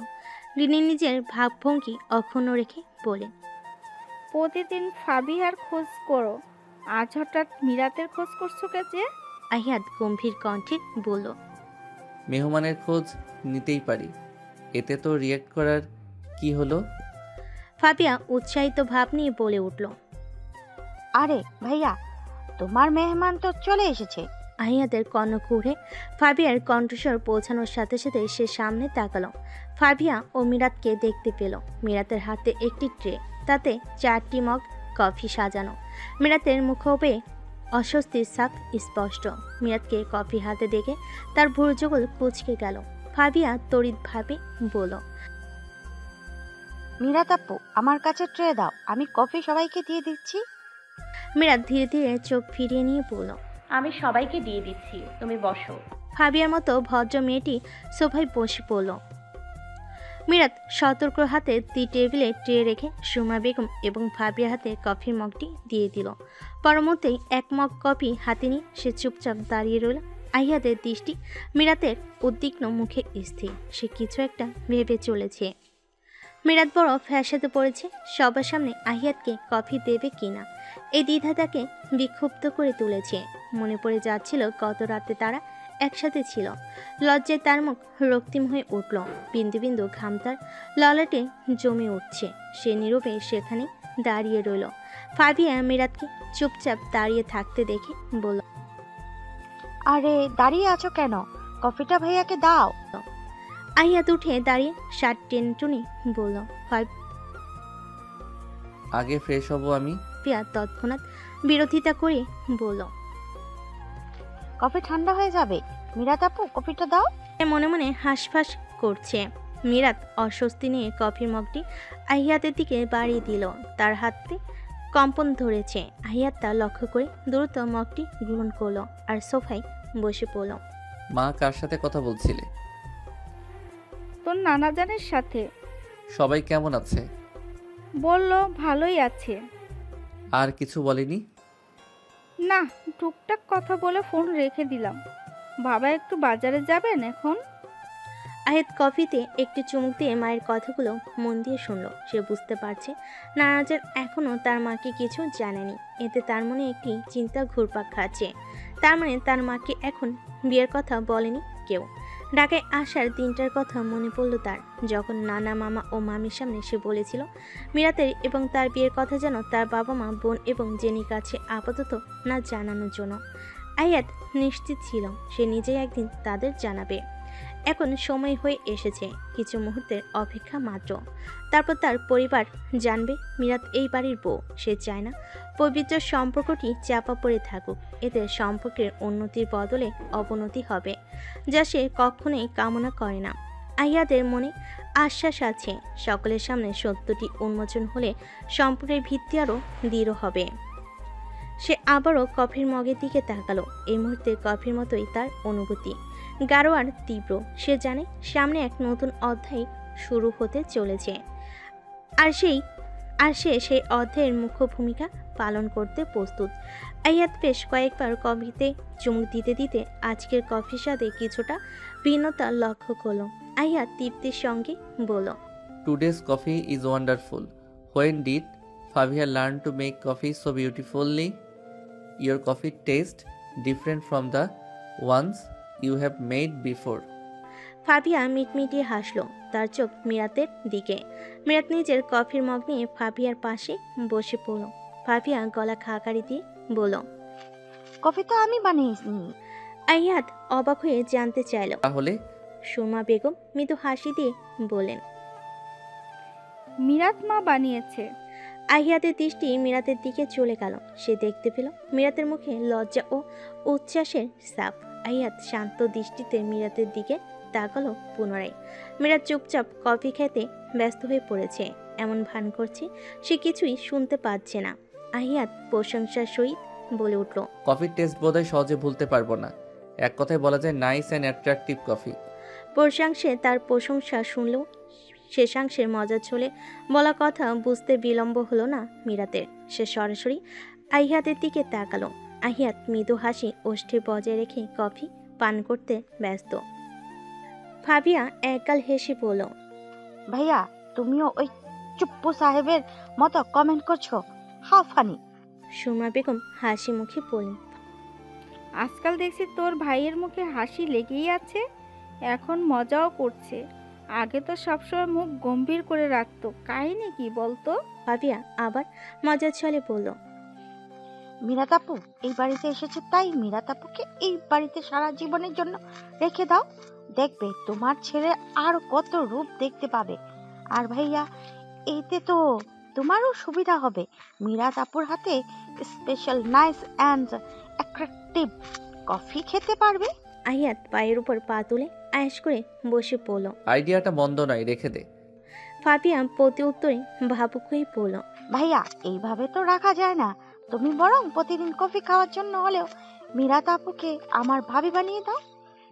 তিনি নিজের ভাবভঙ্গি অক্ষুণ্ণ রেখে বলেন। প্রতিদিন ফাবিহার খোঁজ করো, আজ হঠাৎ মিরাতের খোঁজ করছো কে যে? আহিয়াত গম্ভীর কণ্ঠে বলল। মেহমানের খোঁজ নিতেই পারি, এতে তো রিয়েক্ট করার কি হলো? ফাবিয়া উৎসাহিত ভাব নিয়ে বলে উঠল। আরে ভাইয়া, তোমার মেহমান তো চলে এসেছে। আহিয়াদের কর্ণ ঘুরে ফাবিয়ার কণ্ঠস্বর পৌঁছানোর সাথে সাথে সে সামনে তাকালো। ফাবিয়া ও মিরাতকে দেখতে পেল। মিরাতের হাতে একটি ট্রে, তাতে 4টি মগ কফি সাজানো। মিরাতের মুখে অস্বস্তির ছাপ স্পষ্ট। মিরাতকে কফি হাতে দেখে তার ভুরুযুগল কুঁচকে গেল। ফাবিয়া তড়িৎভাবে বলল। মিরাত আপু, আমার কাছে ট্রে দাও, আমি কফি সবাইকে দিয়ে দিচ্ছি। মিরাত ধীরে ধীরে চোখ ফিরিয়ে নিয়ে বলল। আমি সবাইকে দিয়ে দিচ্ছি, তুমি বসো। ফাবিয়ার মতো ভদ্র মেয়েটি সোফায় বসে পড়ল। মিরাত সতর্ক হাতে টেবিলে ট্রে রেখে সুরমা বেগম এবং ফাবিয়ার হাতে কফির মগটি দিয়ে দিল। পরমুহূর্তেই এক মগ কফি হাতে নিয়ে সে চুপচাপ দাঁড়িয়ে রইল। আহিয়াদের দৃষ্টি মিরাতের উদ্বিগ্ন মুখে স্থির। সে কিছু একটা ভেবে চলেছে। মিরাত বড় ফ্যাসাদে পড়েছে। সবার সামনে আহিয়াতকে কফি দেবে কিনা, এই দ্বিধা তাকে বিক্ষুব্ধ করে তুলেছে। মনে পড়ে যাচ্ছিল গত রাতে তারা একসাথে ছিল। লজ্জায় তার মুখ রক্তিম হয়ে উঠল। বিন্দু বিন্দু ঘাম তার ললাটে জমে উঠছে। সে নীরবে সেখানে দাঁড়িয়ে রইল। ফাবিয়া মিরাতকে চুপচাপ দাঁড়িয়ে থাকতে দেখে বলল। আরে দাঁড়িয়ে আছো কেন? কফিটা ভাইয়াকে দাও। আহিয়াত উঠে দাঁড়িয়ে শার্ট টেনে বলল। আগে ফ্রেশ হব আমি। ফাবিয়া তৎক্ষণাৎ বিরোধিতা করে বলল। কফি ঠান্ডা হয়ে যাবে। মিরাত আপু, কফিটা দাও। মনে মনে হাঁসফাঁস করছে। মিরাত অস্বস্তি নিয়ে কফির মগটি আহিয়াতের দিকে বাড়িয়ে দিল। তার হাতে কম্পন ধরেছে। আহিয়াত তা লক্ষ্য করে দ্রুত মগটি গ্রহণ করলো আর সোফায় বসে পড়ল। মা কার সাথে কথা বলছিলে? তোর নানাজানের সাথে। সবাই কেমন আছে? বলল ভালোই আছে। আর কিছু বলেনি? না, টুকটাক কথা বলে ফোন রেখে দিলাম। বাবা একটু বাজারে যাবেন এখন। আহিয়াত কফিতে একটি চুমুক দিয়ে মায়ের কথাগুলো মন দিয়ে শুনল। সে বুঝতে পারছে নানাজান এখনও তার মাকে কিছু জানেনি। এতে তার মনে একটি চিন্তা ঘুরপাক খাচ্ছে। তার মানে তার মাকে এখন বিয়ের কথা বলেনি কেউ। ঢাকায় আসার দিনটার কথা মনে পড়ল তার, যখন নানা মামা ও মামির সামনে সে বলেছিল মিরাতের এবং তার বিয়ের কথা যেন তার বাবা মা, বোন এবং জেনির কাছে আপাতত না জানানোর জন্য। আহিয়াত নিশ্চিত ছিল সে নিজেই একদিন তাদের জানাবে। এখন সময় হয়ে এসেছে, কিছু মুহূর্তের অপেক্ষা মাত্র। তারপর তার পরিবার জানবে মিরাত এই বাড়ির বউ। সে চায় না পবিত্র সম্পর্কটি চাপা পড়ে থাকুক। এতে সম্পর্কের উন্নতির বদলে অবনতি হবে, যা সে কখনোই কামনা করে না। আহিয়াদের মনে আশ্বাস আছে সকলের সামনে সত্যটি উন্মোচন হলে সম্পূর্ণের ভিত্তি আরও দৃঢ় হবে। সে আবারও কফির মগের দিকে তাকালো। এই মুহূর্তে কফির মতোই তার অনুভূতি, গাঢ় আর তীব্র। সে জানে সামনে এক নতুন অধ্যায় শুরু হতে চলেছে, আর সে সেই অধ্যায়ের মুখ্য ভূমিকা পালন করতে প্রস্তুত। আহিয়াত বেশ কয়েকবার কফিতে চুমুক দিতে দিতে আজকের কফির সাথে কিছুটা ভিন্নতা লক্ষ্য করলো। আহিয়াত তৃপ্তির সঙ্গে বলল, Today's coffee is wonderful. When did Fabia learn to make coffee so beautifully? Your coffee tastes different from the ones you have made before. Fabia মিটমিটিয়ে হাসলো, তার চোখ মিরাতের দিকে। মিরাত নিজের কফির মগ নিয়ে ফাবিয়ার পাশে বসে পড়ল। ফাবিয়া গলা খাকারি দিয়ে বলল, কফি তো আমি বানিয়েছি। আহিয়াত অবাক হয়ে জানতে চাইল। তাহলে সুরমা বেগম মৃদু হাসি দিয়ে বলেন, মিরাত মা বানিয়েছে। আহিয়াতের দৃষ্টি মিরাতের দিকে চলে গেল। সে দেখতে পেল মিরাতের মুখে লজ্জা ও উচ্ছ্বাসের ছাপ। আহিয়াত শান্ত দৃষ্টিতে মিরাতের দিকে তাকালো পুনরায়। মিরাত চুপচাপ কফি খেতে ব্যস্ত হয়ে পড়েছে, এমন ভান করছে সে কিছুই শুনতে পাচ্ছে না। আহিয়াত প্রশংসার সহিত বলে উঠল, কফির টেস্ট বোধহয় সহজে ভুলতে পারবো না। এক কথায় বলা যায় নাইস অ্যান্ড অ্যাট্রাকটিভ কফি। প্রশংসে তার প্রশংসা শুনলেও শেষাংশের মজা ছলে বলা কথা বুঝতে বিলম্ব হলো না মিরাতের। সে সরাসরি আহিয়াতের দিকে তাকালো। আহিয়াত মৃদু হাসি ওষ্ঠে বজায় রেখে কফি পান করতে ব্যস্ত। ফাবিয়া একগাল হেসে বলল, ভাইয়া তুমিও ওই চুপ্পু সাহেবের মতো কমেন্ট করছো, হাউ ফানি। সুরমা বেগম হাসি মুখে বললেন, আজকাল দেখছি তোর ভাইয়ের মুখে হাসি লেগেই আছে, এখন মজাও করছে। আগে তো সবসময় মুখ গম্ভীর করে রাখতো, কাহিনী কি বলতো? ফাবিয়া আবার মজার ছলে বলল, মিরাত আপু এই বাড়িতে এসেছে, তাই মিরাত আপুকে এই বাড়িতে সারা জীবনের জন্য রেখে দাও। দেখবে তোমার ছেলে আর কত রূপ দেখতে পাবে। আর ভাইয়া এতে তো তোমারও সুবিধা হবে। মিরাত আপুর হাতে special nice and attractive coffee খেতে পারবে। আহিয়াত পায়ের উপর পা তুলে আয়েশ করে বসে পড়ল। আইডিয়াটা মন্দ নয়, রেখে দে। ফাবিয়া প্রতি উত্তরে ভাবুক হয়ে পড়ল, ভাইয়া এইভাবে তো রাখা যায় না। তুমি বরং প্রতিদিন কফি খাওয়ার জন্য হলেও মিরাত আপুকে আমার ভাবি বানিয়ে দাও।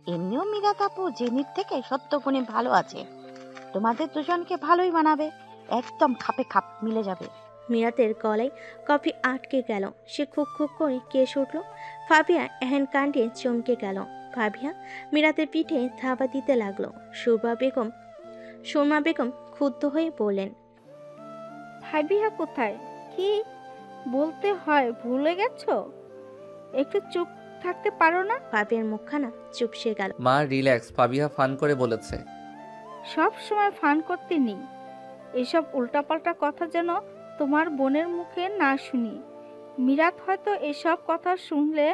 এমনিও মিরাত আপু জেনির থেকে 70 গুণে ভালো আছে। তোমাদের দুজনকে ভালোই মানাবে, একদম খাপে খাপ মিলে যাবে। মিরাতের গলায় কফি আটকে গেল। সে খুব খুব করে কেশ উঠল। ফাবিয়া এহেন কাণ্ডে চমকে গেল। ফাবিয়া মিরাতের পিঠে থাবা দিতে লাগলো। সুরমা বেগম ক্ষুব্ধ হয়ে বললেন, ভাবিয়া কোথায়? কি বলতে হয় ভুলে গেছো? একটু চুপ থাকতে পারো না? ফাবিয়ার মুখখানা চুপসে গেল। মা রিল্যাক্স, ফাবিহা ফান করে বলেছে। সব সময় ফান করতে নেই। এসব উল্টাপাল্টা কথা যেন তোমার বোনের মুখে না শুনি। মিরাত হয়তো এসব কথা শুনলে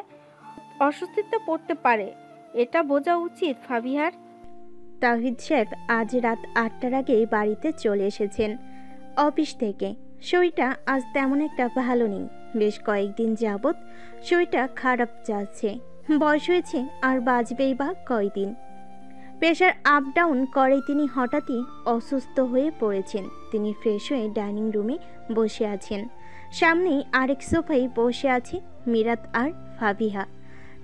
অস্বস্তিতে পড়তে পারে, এটা বোঝা উচিত ফাবিহার। তাহিদ সাহেব আজ রাত 8টার আগেই বাড়িতে চলে এসেছেন অফিস থেকে। শরীরটা আজ তেমন একটা ভালো নেই। বেশ কয়েকদিন যাবৎ শরীরটা খারাপ যাচ্ছে। বয়স হয়েছে আর বাঁচবেই বা কয়দিন। প্রেশার আপ ডাউন করে তিনি হঠাৎই অসুস্থ হয়ে পড়েছেন। তিনি ফ্রেশ হয়ে ডাইনিং রুমে বসে আছেন। সামনেই আরেক সোফায় বসে আছে মিরাত আর ফাবিহা।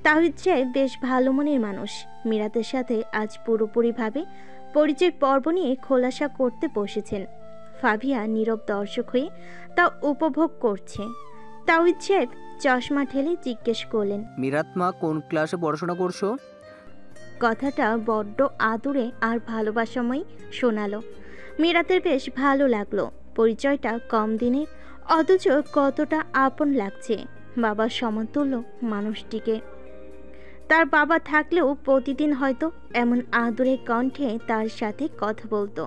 তাহিদ সাহেব বেশ ভালো মনের মানুষ। মিরাতের সাথে আজ পুরোপুরিভাবে পরিচয় পর্ব নিয়ে খোলাসা করতে বসেছেন। ফাবিহা নীরব দর্শক হয়ে তা উপভোগ করছে। তাহিদ সাহেব চশমা ঠেলে জিজ্ঞেস করলেন, মিরাত মা কোন ক্লাসে পড়াশোনা করছো? কথাটা বড্ড আদুরে আর ভালোবাসাময় শোনালো। মিরাতের বেশ ভালো লাগলো। পরিচয়টা কম দিনের, অথচ কতটা আপন লাগছে। বাবার সমতুল্য মানুষটিকে। তার বাবা থাকলেও প্রতিদিন হয়তো এমন আদুরে কণ্ঠে তার সাথে কথা বলতো।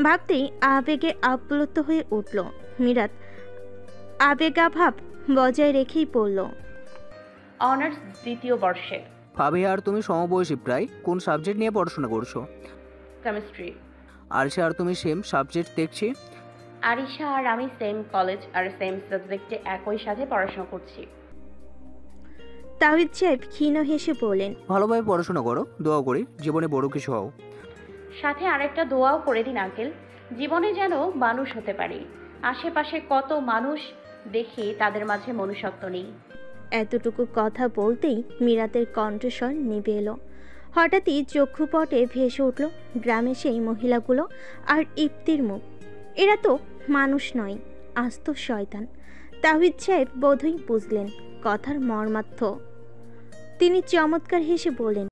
ভাবতেই আবেগে আপ্লুত হয়ে উঠল। মিরাত আবেগাভাব বজায় রেখেই পড়ল, অনার্স 2য় বর্ষে, ফাবিহা আর তুমি সমবয়সী প্রায়। কোন সাবজেক্ট নিয়ে পড়াশোনা করছো? কেমিস্ট্রি। আরশা আর তুমি সেম সাবজেক্ট দেখছি। আরিশা আর আমি সেম কলেজ আর সেম সাবজেক্টে একই সাথে পড়াশোনা করছি। তাহিদ সাহেব ক্ষীণ হেসে বললেন, ভালোভাবে পড়াশোনা করো, দোয়া করি জীবনে বড় কিছু হও। সাথে আরেকটা দোয়াও করে দিন আঙ্কেল, জীবনে যেন মানুষ হতে পারি। আশেপাশে কত মানুষ দেখি, তাদের মাঝে মনুষ্যত্ব নেই। এতটুকু কথা বলতেই মীরাতের কণ্ঠস্বর নিভে এলো। হঠাৎই চক্ষুপটে ভেসে উঠল গ্রামে সেই মহিলাগুলো আর ইপ্তির মুখ। এরা তো মানুষ নয়, আস্ত শয়তান। তাহিদ সাহেব বোধহয় বুঝলেন কথার মর্মার্থ। তিনি চমৎকার হেসে বললেন,